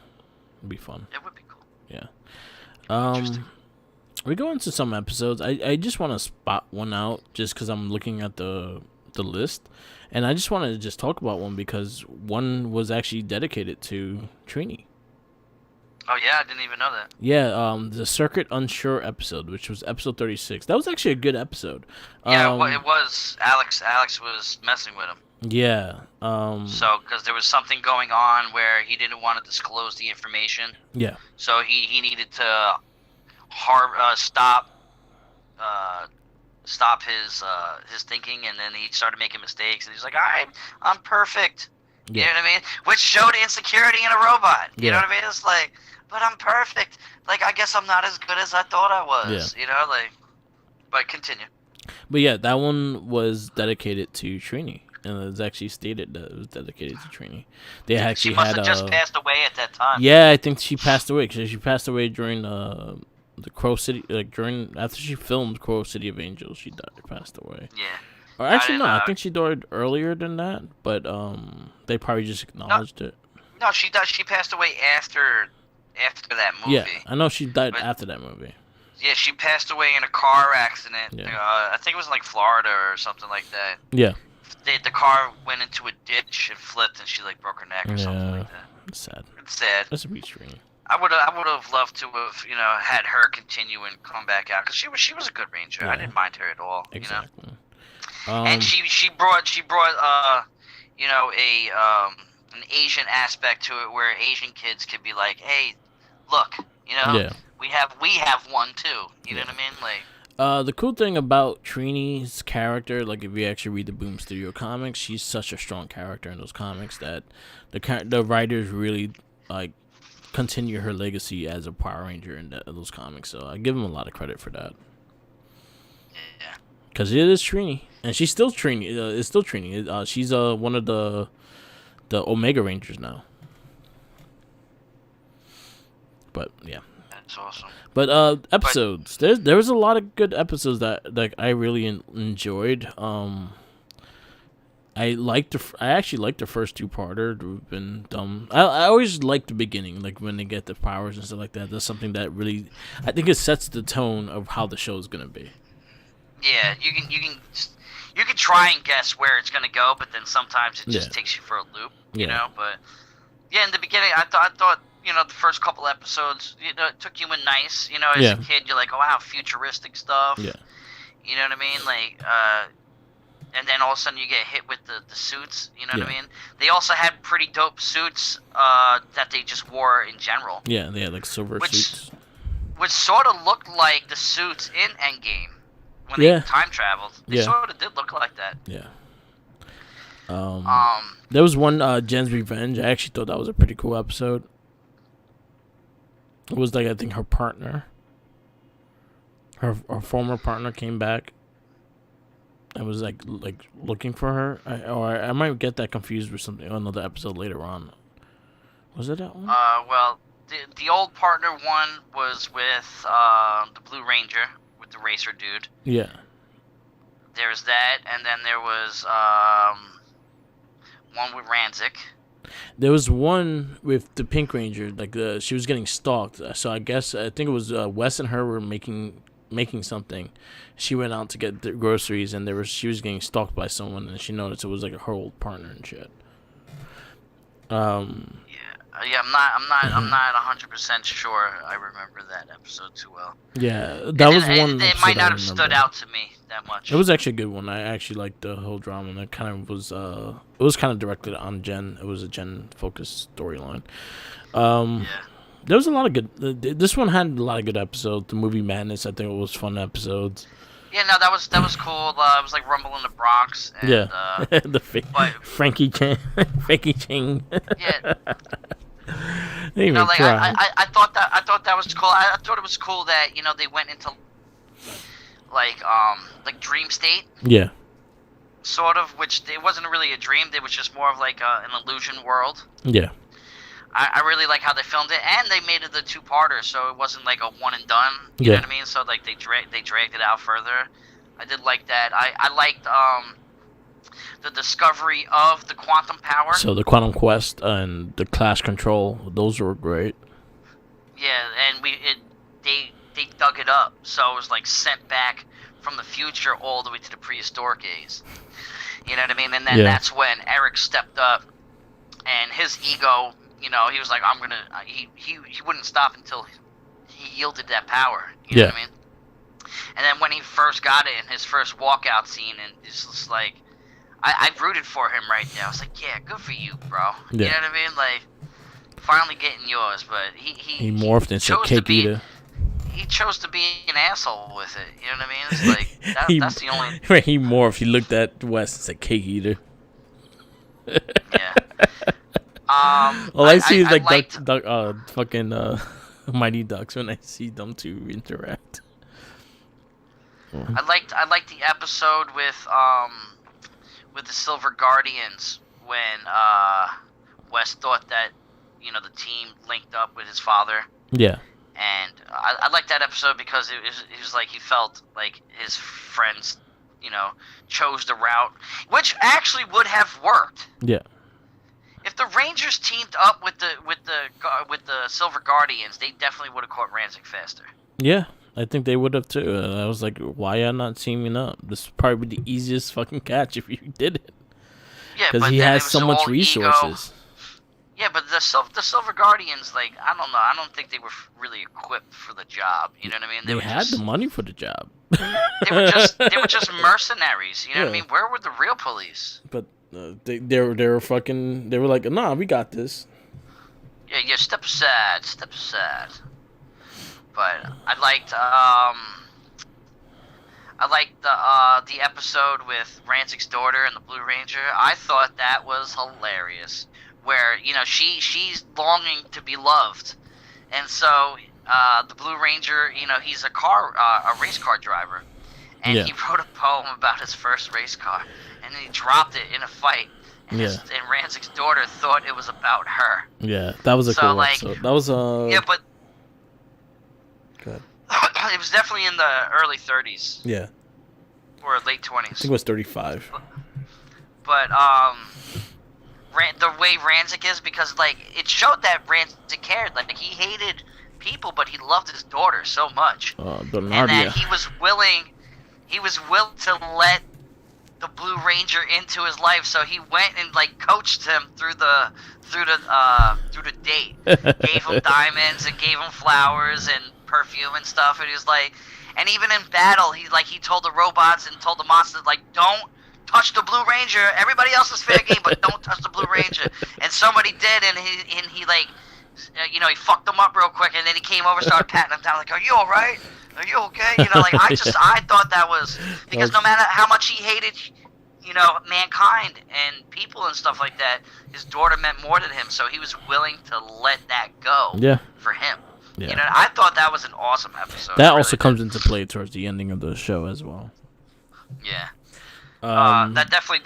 It'd be fun. It would be cool. Yeah. We go into some episodes. I just want to spot one out just because I'm looking at the list, and I just wanted to just talk about one because one was actually dedicated to Trini. Oh yeah, I didn't even know that. Yeah, the Circuit Unsure episode, which was episode 36. That was actually a good episode. Yeah, well, it was. Alex was messing with him. Yeah. So, because there was something going on where he didn't want to disclose the information. Yeah. So he needed to stop his thinking, and then he started making mistakes, and he's like, I'm perfect. You know what I mean? Which showed insecurity in a robot. You know what I mean? It's like, but I'm perfect. Like, I guess I'm not as good as I thought I was. You know, like, but continue. But yeah, that one was dedicated to Trini. And it was actually stated that it was dedicated to Trini. They actually she must have just passed away at that time. Yeah, I think she passed away because she passed away during the Crow City, like after she filmed Crow City of Angels, she passed away. Yeah. Or actually, no, I think she died earlier than that, but they probably just acknowledged it. No, she died. She passed away after that movie. Yeah, I know she died after that movie. Yeah, she passed away in a car accident. Yeah. I think it was in like Florida or something like that. Yeah. The car went into a ditch and flipped, and she like broke her neck or something like that. It's sad. It's sad. That's a beach Trini. I would have loved to have had her continue and come back out, because she was a good ranger. Yeah. I didn't mind her at all. Exactly. You know? And she brought an Asian aspect to it, where Asian kids could be like, hey, look, we have one too. You know what I mean? Like, the cool thing about Trini's character, like if you actually read the Boom Studio comics, she's such a strong character in those comics that the writers really like continue her legacy as a Power Ranger in those comics. So I give them a lot of credit for that. Yeah. Because it is Trini, and she's still Trini. It's still Trini. She's one of the Omega Rangers now. But yeah. That's awesome. But episodes. There was a lot of good episodes that I really enjoyed. I actually liked the first two-parter. They've been dumb. I always like the beginning, like when they get the powers and stuff like that. That's something that really, I think it sets the tone of how the show is gonna be. Yeah, you can try and guess where it's gonna go, but then sometimes it just takes you for a loop. You know, but yeah, in the beginning, I thought. The first couple episodes, it took you in nice. As a kid, you're like, oh, wow, futuristic stuff. Yeah. You know what I mean? Like, and then all of a sudden you get hit with the suits. You know what I mean? They also had pretty dope suits that they just wore in general. Yeah, they had like silver suits. Which sort of looked like the suits in Endgame when they time traveled. They sort of did look like that. Yeah. There was one Jen's Revenge. I actually thought that was a pretty cool episode. It was like, I think her partner, her former partner came back and was like looking for her. I might get that confused with something, another episode later on. Was it that one? Well, the old partner one was with the Blue Ranger, with the racer dude. Yeah. There's that, and then there was one with Ranzik. There was one with the Pink Ranger, like she was getting stalked. So I think it was Wes and her were making something. She went out to get the groceries, and she was getting stalked by someone, and she noticed it was like her old partner and shit. Yeah, I'm not 100% sure I remember that episode too well. Yeah, that was one. It might not have stood out to me that much. It was actually a good one. I actually liked the whole drama. And it kind of was. It was kind of directed on Jen. It was a Jen focused storyline. There was a lot of good. This one had a lot of good episodes. The movie Madness, I think it was fun episodes. Yeah, no, that was cool. It was like Rumble in the Bronx. And, Frankie Chang. Frankie Chang. Yeah. I thought that was cool. I thought it was cool that they went into like dream state. Yeah. Sort of, which it wasn't really a dream. It was just more of like an illusion world. Yeah. I really like how they filmed it, and they made it a two-parter, so it wasn't like a one and done. You know what I mean? So like they dragged it out further. I did like that. I liked the discovery of the quantum power. So the Quantum Quest and the Class Control, those were great. Yeah, and they dug it up, so it was like sent back from the future all the way to the prehistoric days. You know what I mean? And then that's when Eric stepped up, and his ego, he was like, I'm gonna. He wouldn't stop until he yielded that power. You know what I mean? And then when he first got it in his first walkout scene, and it's just like, I rooted for him right there. I was like, yeah, good for you, bro. You know what I mean? Like, finally getting yours, but he morphed into a cake eater. He chose to be an asshole with it. You know what I mean? It's like that's the only. He morphed. He looked at Wes and said, "Cake eater." Yeah. All I see is like fucking Mighty Ducks when I see them two interact. I liked the episode with the Silver Guardians when Wes thought that the team linked up with his father. Yeah. And I liked that episode because it was like he felt like his friends, chose the route, which actually would have worked. Yeah. If the Rangers teamed up with the Silver Guardians, they definitely would have caught Rancic faster. Yeah, I think they would have too. I was like, why are not teaming up? This would probably be the easiest fucking catch if you did it. Yeah, because he has so much resources. Ego. Yeah, but the Silver Guardians, like, I don't know. I don't think they were really equipped for the job. You know what I mean? They had the money for the job. they were just mercenaries. You know what I mean? Where were the real police? But they were fucking. They were like, nah, we got this. Yeah. Step aside. But I liked the episode with Rancic's daughter and the Blue Ranger. I thought that was hilarious. Where she's longing to be loved, and so the Blue Ranger, he's a race car driver, and he wrote a poem about his first race car, and then he dropped it in a fight, and Rancic's daughter thought it was about her. Yeah, that was a cool episode. That was yeah, but go ahead. It was definitely in the early 30s. Yeah, or late 20s. I think it was 35. But the way Rancic is, because like it showed that Rancic cared. Like he hated people, but he loved his daughter so much, and that he was willing to let the Blue Ranger into his life. So he went and like coached him through the date, gave him diamonds and gave him flowers and perfume and stuff. And he was like, and even in battle, he told the robots and told the monsters, like, don't touch the Blue Ranger. Everybody else is fair game, but don't touch the Blue Ranger. And somebody did, and he like, he fucked them up real quick, and then he came over, started patting them down, like, are you all right? Are you okay? Like I thought that was because no matter how much he hated, mankind and people and stuff like that, his daughter meant more to him, so he was willing to let that go. Yeah. For him. Yeah. I thought that was an awesome episode. That also comes into play towards the ending of the show as well. Yeah. That definitely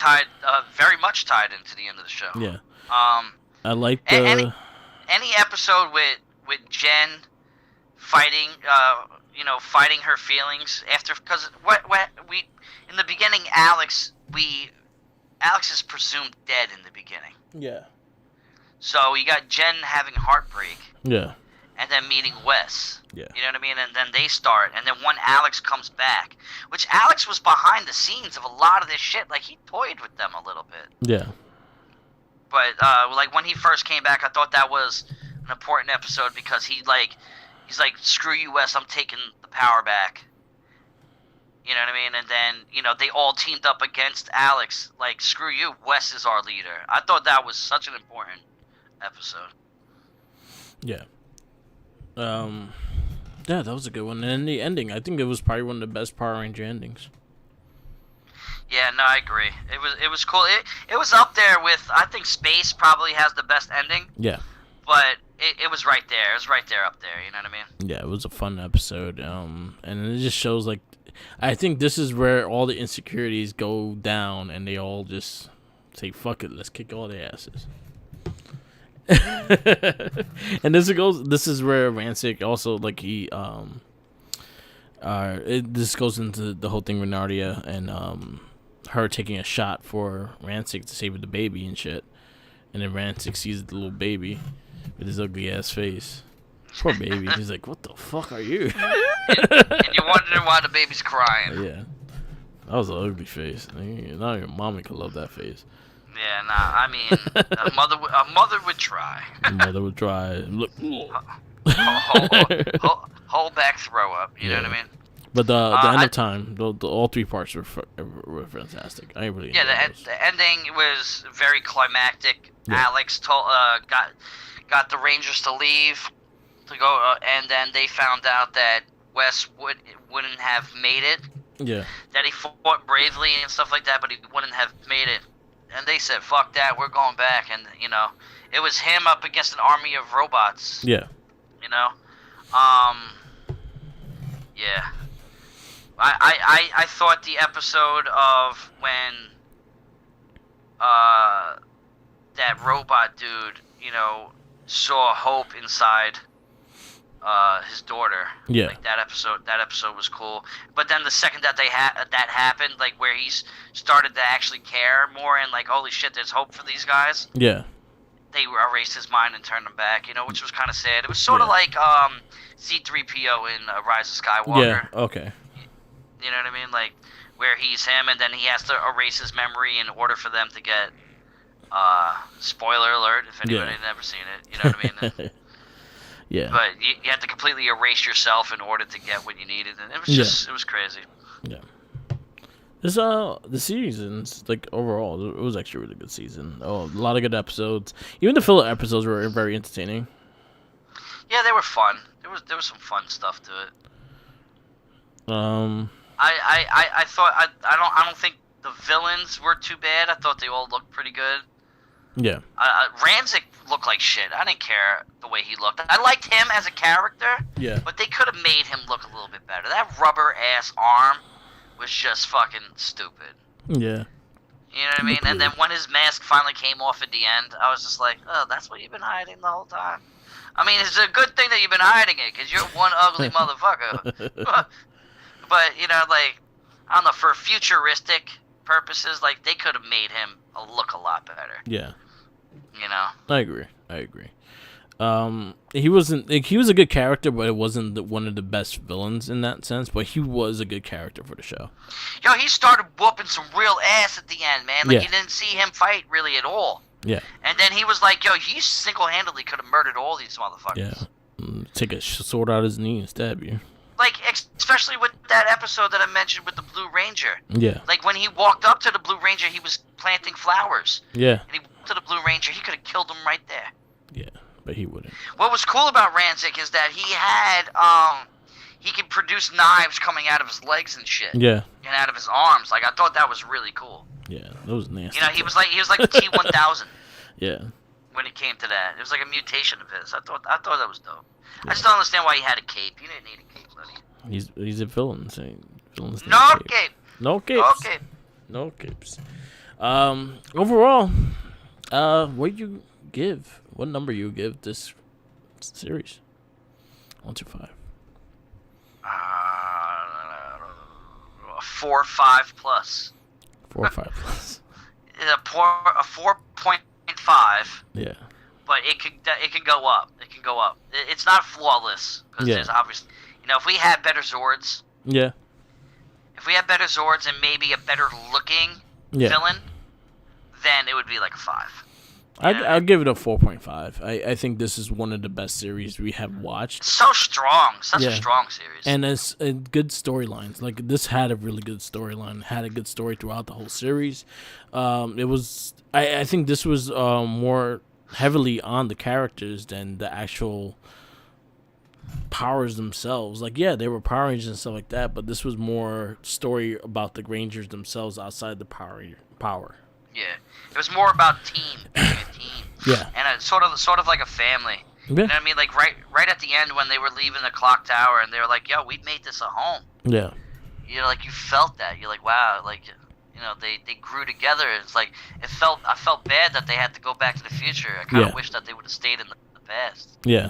very much tied into the end of the show. Yeah. I like the any episode with Jen fighting, fighting her feelings after, because what we in the beginning, Alex is presumed dead in the beginning. Yeah. So you got Jen having heartbreak. Yeah. And then meeting Wes. Yeah. You know what I mean? And then they start. And then when Alex comes back, which Alex was behind the scenes of a lot of this shit. Like, he toyed with them a little bit. Yeah. But, like, when he first came back, I thought that was an important episode because he's like, screw you, Wes, I'm taking the power back. You know what I mean? And then, they all teamed up against Alex. Like, screw you, Wes is our leader. I thought that was such an important episode. Yeah. Yeah, that was a good one. And then the ending, I think it was probably one of the best Power Ranger endings. Yeah, no, I agree. It was cool. It was up there with, I think Space probably has the best ending. Yeah. But it was right there. It was right there up there, you know what I mean? Yeah, it was a fun episode. And it just shows, like, I think this is where all the insecurities go down and they all just say, fuck it, let's kick all their asses. And this is where Rancic also, like, he this goes into the whole thing with Nardia and her taking a shot for Rancic to save the baby and shit, and then Rancic sees the little baby with his ugly ass face. Poor baby. He's like, what the fuck are you? and you're wondering why the baby's crying. Yeah, that was an ugly face. Not even mommy could love that face. Yeah, nah. I mean, a mother would try. Mother would try. Look. Hold back, throw up. You know what I Yeah. mean? But the end of time, the all three parts were fantastic. I really enjoyed those. The ending was very climactic. Yeah. Alex got the Rangers to leave to go, and then they found out that Wes wouldn't have made it. Yeah. That he fought bravely and stuff like that, but he wouldn't have made it. And they said, "Fuck that, we're going back." And it was him up against an army of robots. Yeah. Yeah. I thought the episode of when that robot dude, saw hope inside his daughter. Yeah. Like that episode was cool. But then the second that that happened, like where he's started to actually care more and like, holy shit, there's hope for these guys. Yeah. They erased his mind and turned him back, which was kind of sad. It was sort of like C-3PO in Rise of Skywalker. Yeah. Okay. You know what I mean? Like, where he's him, and then he has to erase his memory in order for them to get, spoiler alert, if anybody had never seen it, you know what I mean? Yeah. But you had to completely erase yourself in order to get what you needed, and it was it was crazy. Yeah. This, the seasons, like, overall, it was actually a really good season. Oh, a lot of good episodes. Even the filler episodes were very entertaining. Yeah, they were fun. There was some fun stuff to it. I thought I don't think the villains were too bad. I thought they all looked pretty good. Yeah. Rancic looked like shit. I didn't care the way he looked. I liked him as a character. Yeah. But they could have made him look a little bit better. That rubber ass arm was just fucking stupid. Yeah. You know what I mean? And then when his mask finally came off at the end, I was just like, oh, that's what you've been hiding the whole time. I mean, it's a good thing that you've been hiding it, because you're one ugly motherfucker. But, like, I don't know, for futuristic purposes, like, they could have made him look a lot better. Yeah. I agree. He wasn't, like, he was a good character, but it wasn't one of the best villains in that sense, but he was a good character for the show. Yo, he started whooping some real ass at the end, man. Like, you didn't see him fight really at all. Yeah. And then he was like, yo, he single-handedly could have murdered all these motherfuckers. Yeah. Take a sword out of his knee and stab you. Like, especially with that episode that I mentioned with the Blue Ranger. Yeah. Like, when he walked up to the Blue Ranger, he was planting flowers. Yeah. And he walked to the Blue Ranger, he could have killed him right there. Yeah, but he wouldn't. What was cool about Rancic is that he had, he could produce knives coming out of his legs and shit. Yeah. And out of his arms. Like, I thought that was really cool. Yeah, that was nasty. He was like the T-1000. Yeah. When it came to that, it was like a mutation of his. I thought that was dope. Yeah. I just don't understand why he had a cape. You didn't need a cape, buddy. He's a villain. So villains no cape. No capes. No cape. No capes. Overall, what number you give this series? 1 to 5. 4, 5 plus. 4 or 5 plus. A 4.5. Yeah. But it can go up. It can go up. It's not flawless because there's obviously, if we had better Zords. Yeah. If we had better Zords and maybe a better looking villain, then it would be like a 5. I'll give it a 4.5. I think this is one of the best series we have watched. So strong. Such a strong series. And it's good storylines. Like, this had a really good storyline. Had a good story throughout the whole series. It was... I think this was more heavily on the characters than the actual powers themselves. Like, yeah, they were Power Rangers and stuff like that, but this was more story about the Rangers themselves outside the power. Yeah, it was more about team, being a team. Yeah, and it's sort of like a family. Yeah. You know what I mean? Like right at the end when they were leaving the clock tower, and they were like, "Yo, we made this a home." Yeah. Like you felt that. You're like, wow, like they grew together. It's like I felt bad that they had to go back to the future. I kind of wish that they would have stayed in the past. Yeah.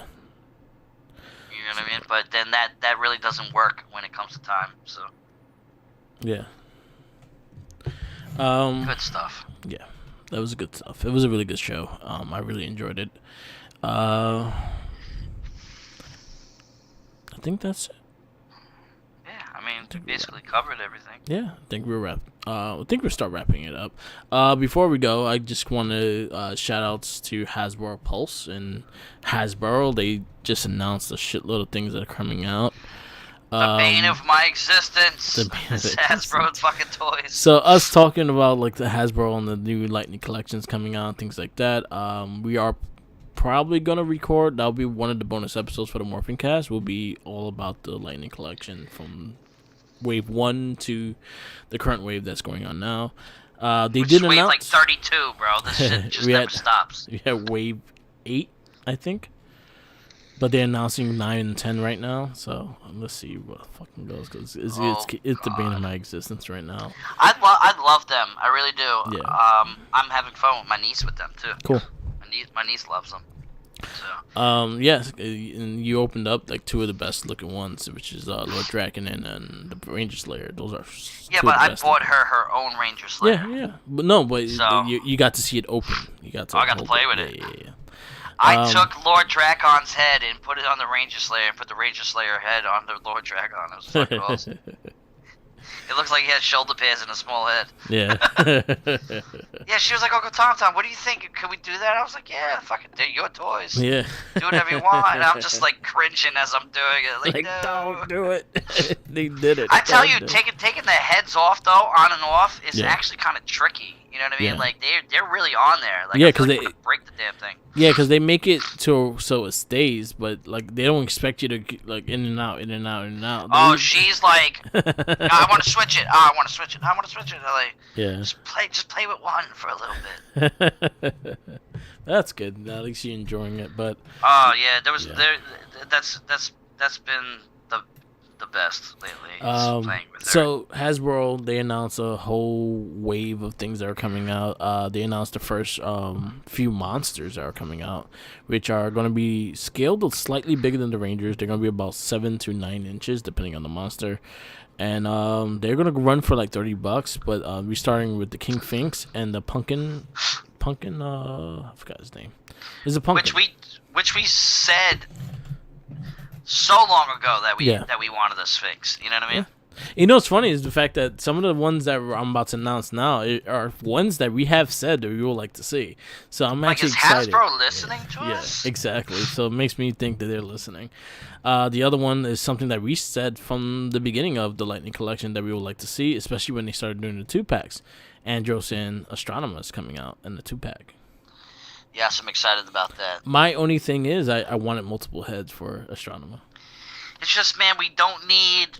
You know what I mean? But then that really doesn't work when it comes to time. So. Yeah. Good stuff. Yeah, that was good stuff. It was a really good show. I really enjoyed it. I think that's it. Yeah, I mean, basically covered everything. Yeah, I think we'll start wrapping it up. Before we go, I just want to shout outs to Hasbro Pulse and Hasbro. They just announced a shitload of things that are coming out. The bane of my existence. Hasbro's fucking toys. So us talking about like the Hasbro and the new Lightning collections coming out, things like that. We are probably gonna record. That'll be one of the bonus episodes for the MorphinCast. Will be all about the Lightning collection from Wave 1 to the current wave that's going on now. They did announce like 32, bro. This shit just never stops. We had Wave 8, I think. But they're announcing 9 and 10 right now, so let's see what fucking goes, because it's the bane of my existence right now. I'd love them. I really do. Yeah. I'm having fun with my niece with them too. Cool. My niece loves them. So. Yes, and you opened up like two of the best looking ones, which is Lord Draken and the Ranger Slayer. Those are but I bought her own Ranger Slayer. Yeah, but you got to see it open. I got to play with it. Yeah. I took Lord Dracon's head and put it on the Ranger Slayer and put the Ranger Slayer head on the Lord Dragon. It was fucking awesome. It looks like he has shoulder pads and a small head. Yeah. Yeah, she was like, Uncle Tom, what do you think? Can we do that? I was like, yeah, fucking do your toys. Yeah. Do whatever you want. And I'm just like cringing as I'm doing it. Like, no. Don't do it. They did it. I tell you, taking the heads off though, on and off, is actually kind of tricky. You know what I mean? Yeah. Like they're really on there. Like, because they break the damn thing. Yeah, because they make it so it stays, but like they don't expect you to like in and out, in and out, in and out. Oh, she's like, I want to switch it. I want to switch it. I want to switch it. Like, yeah. Just play with one for a little bit. That's good. At least you're enjoying it. But that's been the best lately. Playing with her. So Hasbro, they announced a whole wave of things that are coming out. They announced the first few monsters that are coming out, which are going to be scaled slightly bigger than the Rangers. They're going to be about 7 to 9 inches depending on the monster, and they're going to run for like $30. But we're starting with the King Finks and the Pumpkin. I forgot his name. Is a Pumpkin? Which we said so long ago that we wanted a Sphinx. You know what I mean? Yeah. You know what's funny is the fact that some of the ones that I'm about to announce now are ones that we have said that we would like to see. So I'm actually excited. Is Hasbro listening to us? Yeah, exactly. So it makes me think that they're listening. The other one is something that we said from the beginning of the Lightning Collection that we would like to see, especially when they started doing the 2-packs. Andros and Astronomers coming out in the 2-pack. Yes, I'm excited about that. My only thing is I wanted multiple heads for Astronomer. It's just, man, we don't need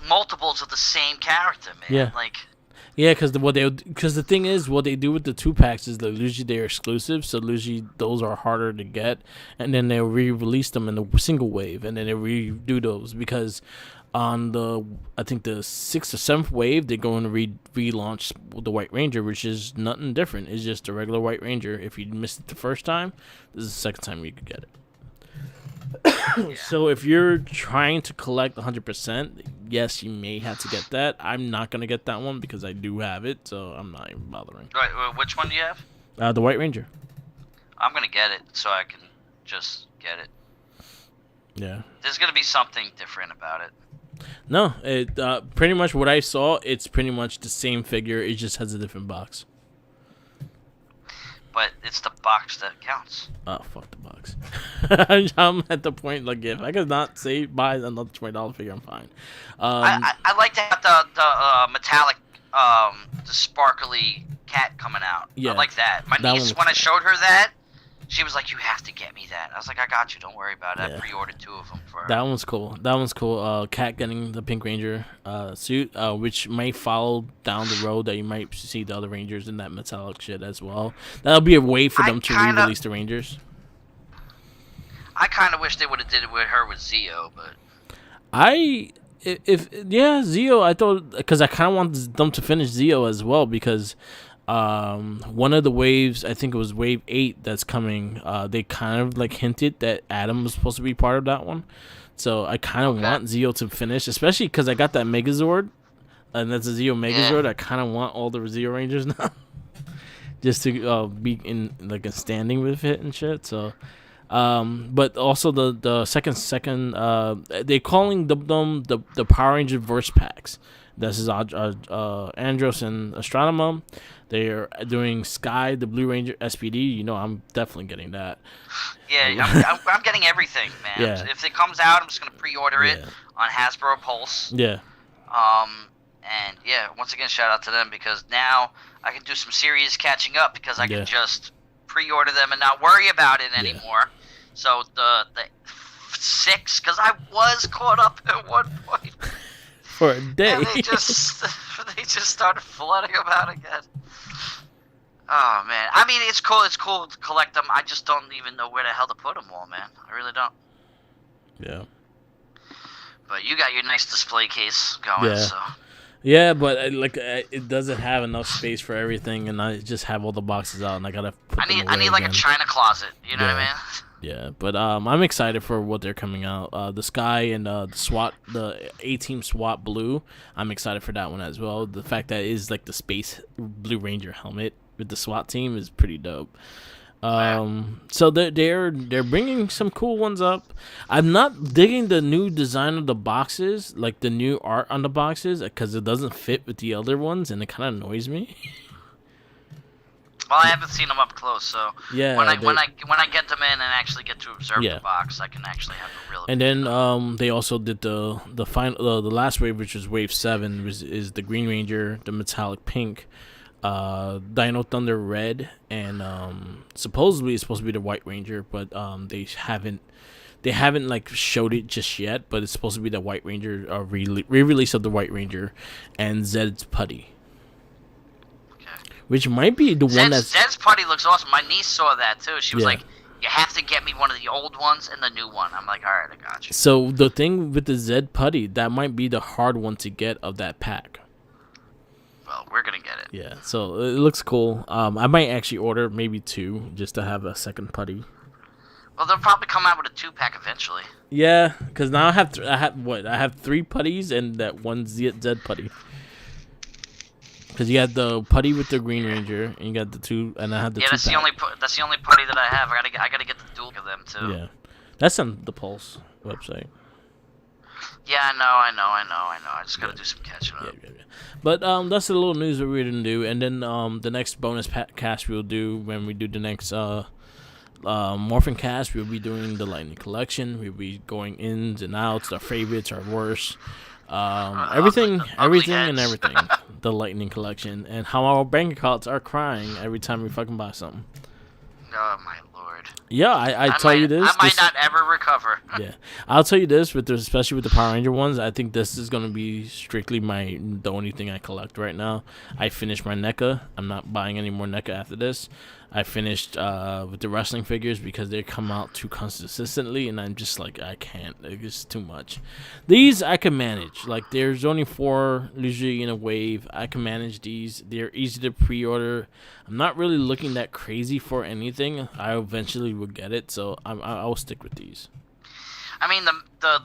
multiples of the same character, man. Yeah. Yeah, because the thing is, what they do with the 2-packs is that usually they're exclusive, so usually those are harder to get, and then they'll re-release them in a single wave, and then they redo those, because on I think the 6th or 7th wave, they're going to relaunch the White Ranger, which is nothing different. It's just a regular White Ranger. If you missed it the first time, this is the second time you could get it. So if you're trying to collect 100%, yes, you may have to get that. I'm not going to get that one because I do have it, so I'm not even bothering. Right, which one do you have? The White Ranger. I'm going to get it so I can just get it. Yeah. There's going to be something different about it. No, it pretty much what I saw, it's pretty much the same figure. It just has a different box. But it's the box that counts. Oh, fuck the box. I'm at the point, like, if I could not buy another $20 figure, I'm fine. I like to have the metallic, the sparkly cat coming out. Yeah, I like that. My niece, when I showed her that, she was like, you have to get me that. I was like, I got you. Don't worry about it. Yeah. I pre-ordered 2 of them for her. That one's cool. Cat getting the Pink Ranger suit, which might follow down the road that you might see the other Rangers in that metallic shit as well. That'll be a way for them to re-release the Rangers. I kind of wish they would have did it with her with Zeo, but... Zeo, I thought... Because I kind of want them to finish Zeo as well, because... one of the waves, I think it was wave 8 that's coming, they kind of like hinted that Adam was supposed to be part of that one, so I kind of want Zeo to finish, especially because I got that Megazord, and that's a Zeo Megazord. I kind of want all the Zeo Rangers now just to be in like a standing with it and shit. So But also the second they calling them the Power Ranger verse packs. This is Andros and Astronema. They're doing Sky, the Blue Ranger SPD. You know, I'm definitely getting that. Yeah, I'm getting everything, man. Yeah. If it comes out, I'm just gonna pre-order it Yeah. on Hasbro Pulse. Yeah. And yeah, once again, shout out to them because now I can do some serious catching up because I can just pre-order them and not worry about it anymore. So the 6, because I was caught up at one point. For a day. And they just started flooding them out again. Oh man, I mean it's cool to collect them. I just don't even know where the hell to put them all, man. I really don't. Yeah. But you got your nice display case going, so. Yeah, but it doesn't have enough space for everything, and I just have all the boxes out, and I gotta put them away I need like again. a China closet. You know what I mean? Yeah, but I'm excited for what they're coming out. The Sky and the A-Team SWAT Blue. I'm excited for that one as well. The fact that it is like the Space Blue Ranger helmet with the SWAT team is pretty dope. So they're bringing some cool ones up. I'm not digging the new design of the boxes, like the new art on the boxes, because it doesn't fit with the other ones, and it kind of annoys me. Well, I haven't seen them up close, so yeah. When I get them in and actually get to observe the box, I can actually have a real. And then they also did the final the last wave, which was Wave 7, is the Green Ranger, the metallic pink, Dino Thunder red, and supposedly it's supposed to be the White Ranger, but they haven't like showed it just yet. But it's supposed to be the White Ranger, re-release of the White Ranger, and Zed's Putty. Which might be the one that's... Zed's Putty looks awesome. My niece saw that, too. She was like, you have to get me one of the old ones and the new one. I'm like, all right, I got you. So the thing with the Zed Putty, that might be the hard one to get of that pack. Well, we're going to get it. Yeah, so it looks cool. I might actually order maybe 2 just to have a second putty. Well, they'll probably come out with a 2-pack eventually. Yeah, because now I have 3 putties and that one Zed Putty. Because you got the putty with the Green Ranger, and you got the 2, and I have the 2. That's the only putty that I have. I gotta get the dual of them too. Yeah, that's on the Pulse website. Yeah, I know. I just gotta do some catching up. Yeah. But that's the little news that we're gonna do, and then the next bonus cast we'll do when we do the next MorphinCast, we'll be doing the Lightning Collection. We'll be going ins and outs, our favorites, our worst. Everything and everything. The Lightning Collection, and how our bank accounts are crying every time we fucking buy something. Oh my lord. Yeah, I tell you this. I might not ever recover. Yeah, I'll tell you this, especially with the Power Ranger ones, I think this is gonna be strictly the only thing I collect right now. I finished my NECA. I'm not buying any more NECA after this. I finished with the wrestling figures because they come out too consistently, and I'm just like, I can't. It's too much. These I can manage. Like, there's only 4 usually in a wave. I can manage these. They're easy to pre-order. I'm not really looking that crazy for anything. I eventually will get it, so I'll stick with these. I mean, the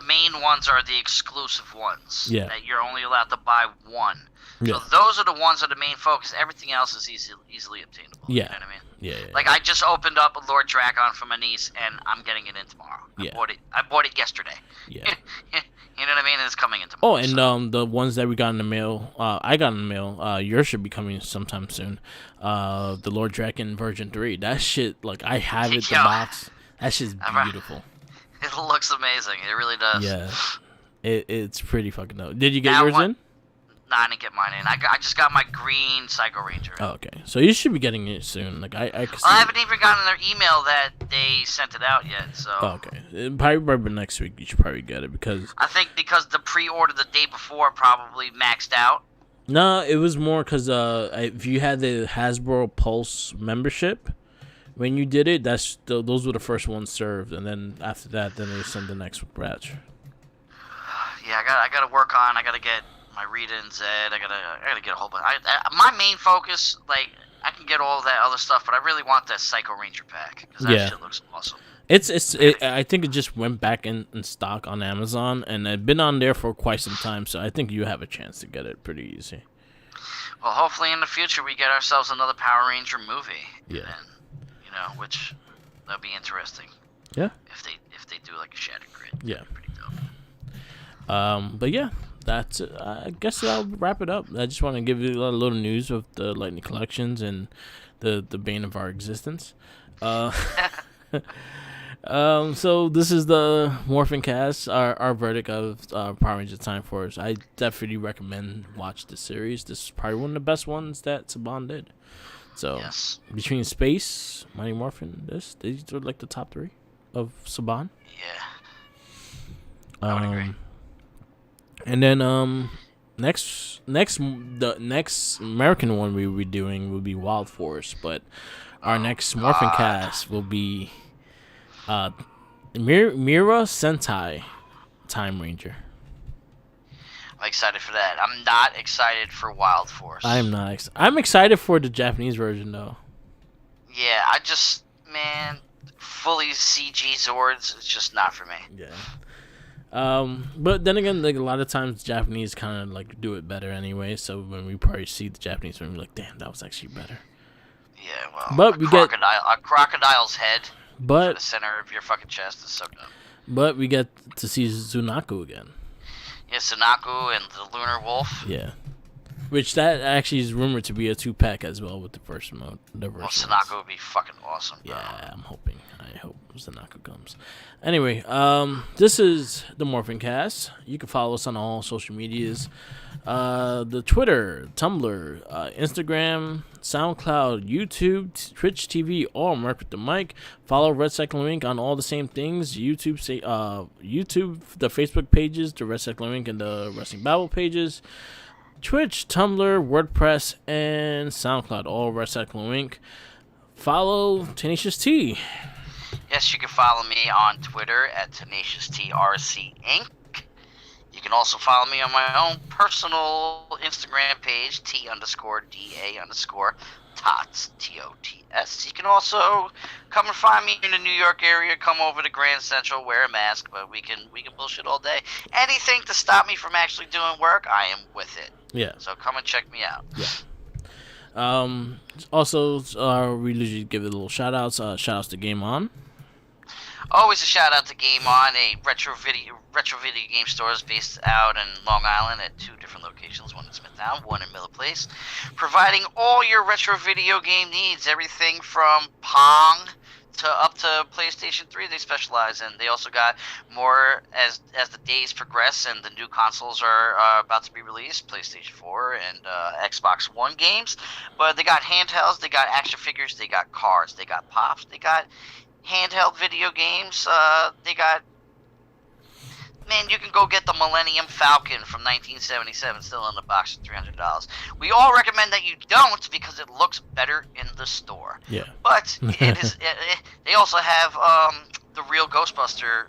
main ones are the exclusive ones. Yeah. That you're only allowed to buy one. Yeah. So those are the ones that are the main focus. Everything else is easily obtainable. Yeah. You know what I mean? Yeah. Like, I just opened up a Lord Dragon for my niece, and I'm getting it in tomorrow. I bought it yesterday. Yeah. You know what I mean? It's coming in tomorrow. Oh, and the ones that we got in the mail, I got in the mail. Yours should be coming sometime soon. The Lord Dragon Version 3. That shit, like, I have it, the box. That shit's beautiful. It looks amazing. It really does. Yeah. It's pretty fucking dope. Did you get yours in? Nah, I didn't get mine in. I just got my green Psycho Ranger. Oh, okay. So you should be getting it soon. Like I haven't even gotten their email that they sent it out yet. So. Oh, okay. Probably next week you should probably get it because. I think because the pre-order the day before probably maxed out. No, it was more because if you had the Hasbro Pulse membership, when you did it, those were the first ones served, and then after that, then they send the next batch. Yeah, I gotta work on. I gotta get my Rita and Zed. I gotta get a whole bunch. My main focus, like, I can get all that other stuff, but I really want that Psycho Ranger pack because that shit looks awesome. I think it just went back in stock on Amazon, and it's been on there for quite some time. So I think you have a chance to get it pretty easy. Well, hopefully in the future we get ourselves another Power Ranger movie. Yeah. And, which That'd be interesting. Yeah. If they do like a Shattered Grid. Yeah. Pretty dope. But yeah, that's it. I guess I'll wrap it up. I just want to give you a little news of the Lightning collections and the bane of our existence. So this is the MorphinCast, our verdict of Power Rangers Time Force. I definitely recommend watch this series. This is probably one of the best ones that Saban did. So between Space, Mighty Morphin, these are like the top 3 of Saban. Yeah, I would agree. And then the next American one we will be doing will be Wild Force, but our next MorphinCast will be Mira Sentai Time Ranger. I'm excited for that. I'm not excited for Wild Force. I'm not. I'm excited for the Japanese version though. Yeah, fully CG Zords, it's just not for me. Yeah. But then again, like a lot of times Japanese kind of like do it better anyway. So when we probably see the Japanese one, we're like, damn, that was actually better. Yeah, well, but a crocodile's head. But the center of your fucking chest is so dumb. But we get to see Zunaku again. Yeah, Sunaku and the Lunar Wolf. Yeah. Which that actually is rumored to be a 2-pack as well with the first mode. Well, Sunaku would be fucking awesome. Bro. Yeah, I'm hoping. I hope Sunaku comes. Anyway, this is the MorphinCast. You can follow us on all social medias. The Twitter, Tumblr, Instagram, SoundCloud, YouTube, Twitch TV, all Merc with the Mic. Follow Red Cycling Inc. on all the same things. YouTube, the Facebook pages, the Red Cycling Inc. and the Wrestling Babble pages. Twitch, Tumblr, WordPress, and SoundCloud, all Red Cycling Inc. Follow Tenacious T. Yes, you can follow me on Twitter at TenaciousTRC Inc. You can also follow me on my own personal Instagram page, T_DA_Tots, TOTS. You can also come and find me in the New York area. Come over to Grand Central, wear a mask, but we can bullshit all day. Anything to stop me from actually doing work, I am with it. Yeah. So come and check me out. Yeah. Also, we usually give it a little shout outs. Shout outs to Game On. Always a shout out to Game On, a retro video game stores based out in Long Island at 2 different locations, one in Smithtown, one in Miller Place, providing all your retro video game needs, everything from Pong to up to PlayStation 3 they specialize in. They also got more as the days progress and the new consoles are about to be released, PlayStation 4 and Xbox One games, but they got handhelds, they got action figures, they got cars, they got pops, they got handheld video games, they got... Man, you can go get the Millennium Falcon from 1977 still in the box for $300. We all recommend that you don't because it looks better in the store. Yeah. But they also have the real Ghostbuster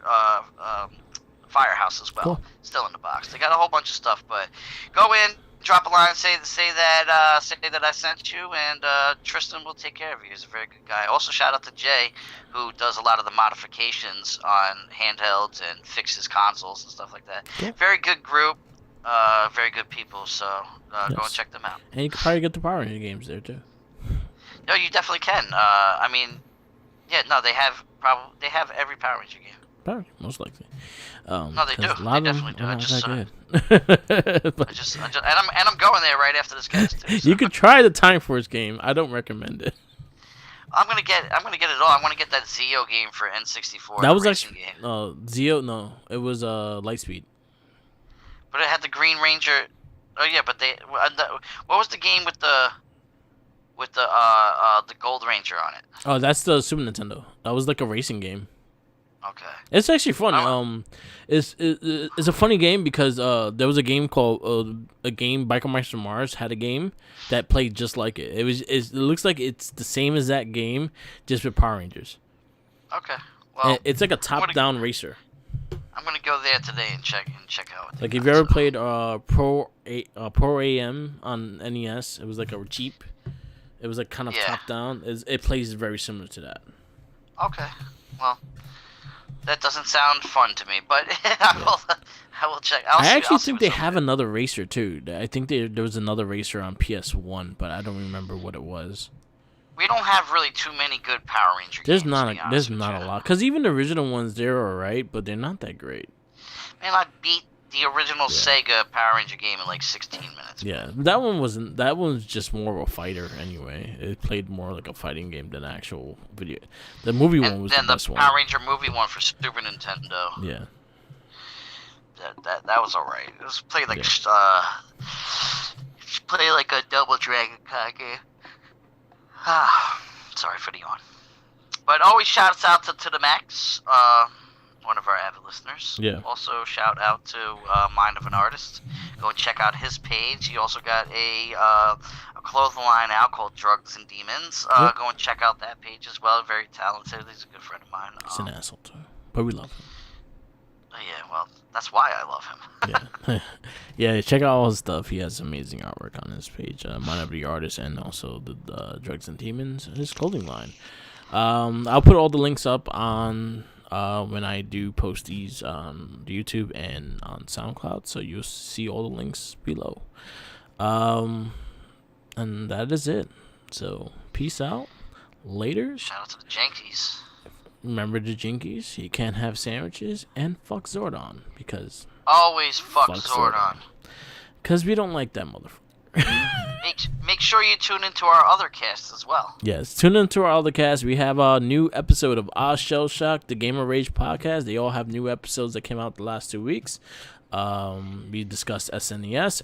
Firehouse as well, cool. Still in the box. They got a whole bunch of stuff, but go in, drop a line, say that I sent you, and Tristan will take care of you. He's a very good guy. Also, shout out to Jay, who does a lot of the modifications on handhelds and fixes consoles and stuff like that. Yeah. Very good group, very good people. So go and check them out. And you can probably get the Power Ranger games there too. No, you definitely can. They have every Power Ranger game. Probably, most likely. No, they do. They definitely do. I'm going there right after this cast. Too, so. You could try the Time Force game. I don't recommend it. I'm gonna get it all. I want to get that Zeo game for N64. That was actually Zeo. No, it was Lightspeed. But it had the Green Ranger. Oh yeah, but what was the game with the Gold Ranger on it? Oh, that's the Super Nintendo. That was like a racing game. Okay. It's actually fun. It's a funny game because there was a game called Biker Mice from Mars had a game that played just like it. It looks like it's the same as that game, just with Power Rangers. Okay. Well, it's like a top-down racer. I'm gonna go there today and check out. Like if you ever played Pro AM on NES, it was like a Jeep. It was like kind of top-down. It plays very similar to that. Okay. Well. That doesn't sound fun to me, but I will check. I think they have another racer too. I think there was another racer on PS1, but I don't remember what it was. we don't have really too many good Power Ranger games. There's not a lot. Because even the original ones, they're alright, but they're not that great. Man, I beat the original Sega Power Ranger game in like 16 minutes. Yeah, that one wasn't. That one's just more of a fighter anyway. It played more like a fighting game than actual video. The movie one was the best one. And then the Power Ranger movie one for Super Nintendo. Yeah. That was alright. It was played like play like a Double Dragon kind of game. Sorry for the yawn. But always shouts out to the Max, one of our avid listeners. Yeah. Also shout out to Mind of an Artist. Go and check out his page. He also got a clothing line out called Drugs and Demons. Go and check out that page as well. Very talented. He's a good friend of mine. He's an asshole too, but we love him. Yeah, well, that's why I love him. Yeah, check out all his stuff. He has amazing artwork on his page. Mind of the Artist, and also the Drugs and Demons, his clothing line. I'll put all the links up on when I do post these on YouTube and on SoundCloud, so you'll see all the links below. And that is it. So peace out. Later. Shout out to the Jankies. Remember the Jinkies? You can't have sandwiches, and fuck Zordon, because always fuck Zordon. Because we don't like that motherfucker. Make sure you tune into our other casts as well. Yes, tune into our other cast. We have a new episode of Shell Shock, the Gamer Rage podcast. They all have new episodes that came out the last 2 weeks. We discussed SNES,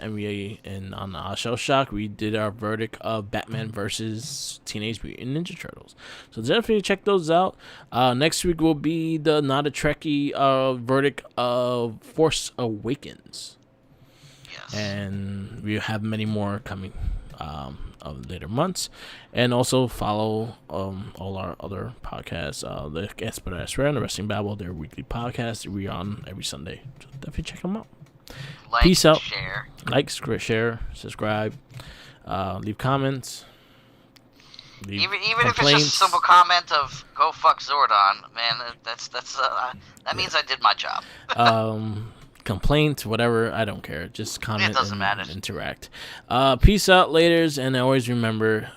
and on Shell Shock we did our verdict of Batman versus Teenage Mutant Ninja Turtles. So definitely check those out. Next week will be the Not a Trekkie verdict of Force Awakens. Yes. And we have many more coming of later months, and also follow all our other podcasts, the Gasper I Swear and the Wrestling Babble, their weekly podcast. We're on every Sunday, so definitely check them out. Peace out. Share, subscribe, leave comments, even if it's just a simple comment of "Go fuck Zordon," man, that means I did my job. Complaints, whatever, I don't care. Just comment and interact. Peace out, laters, and always remember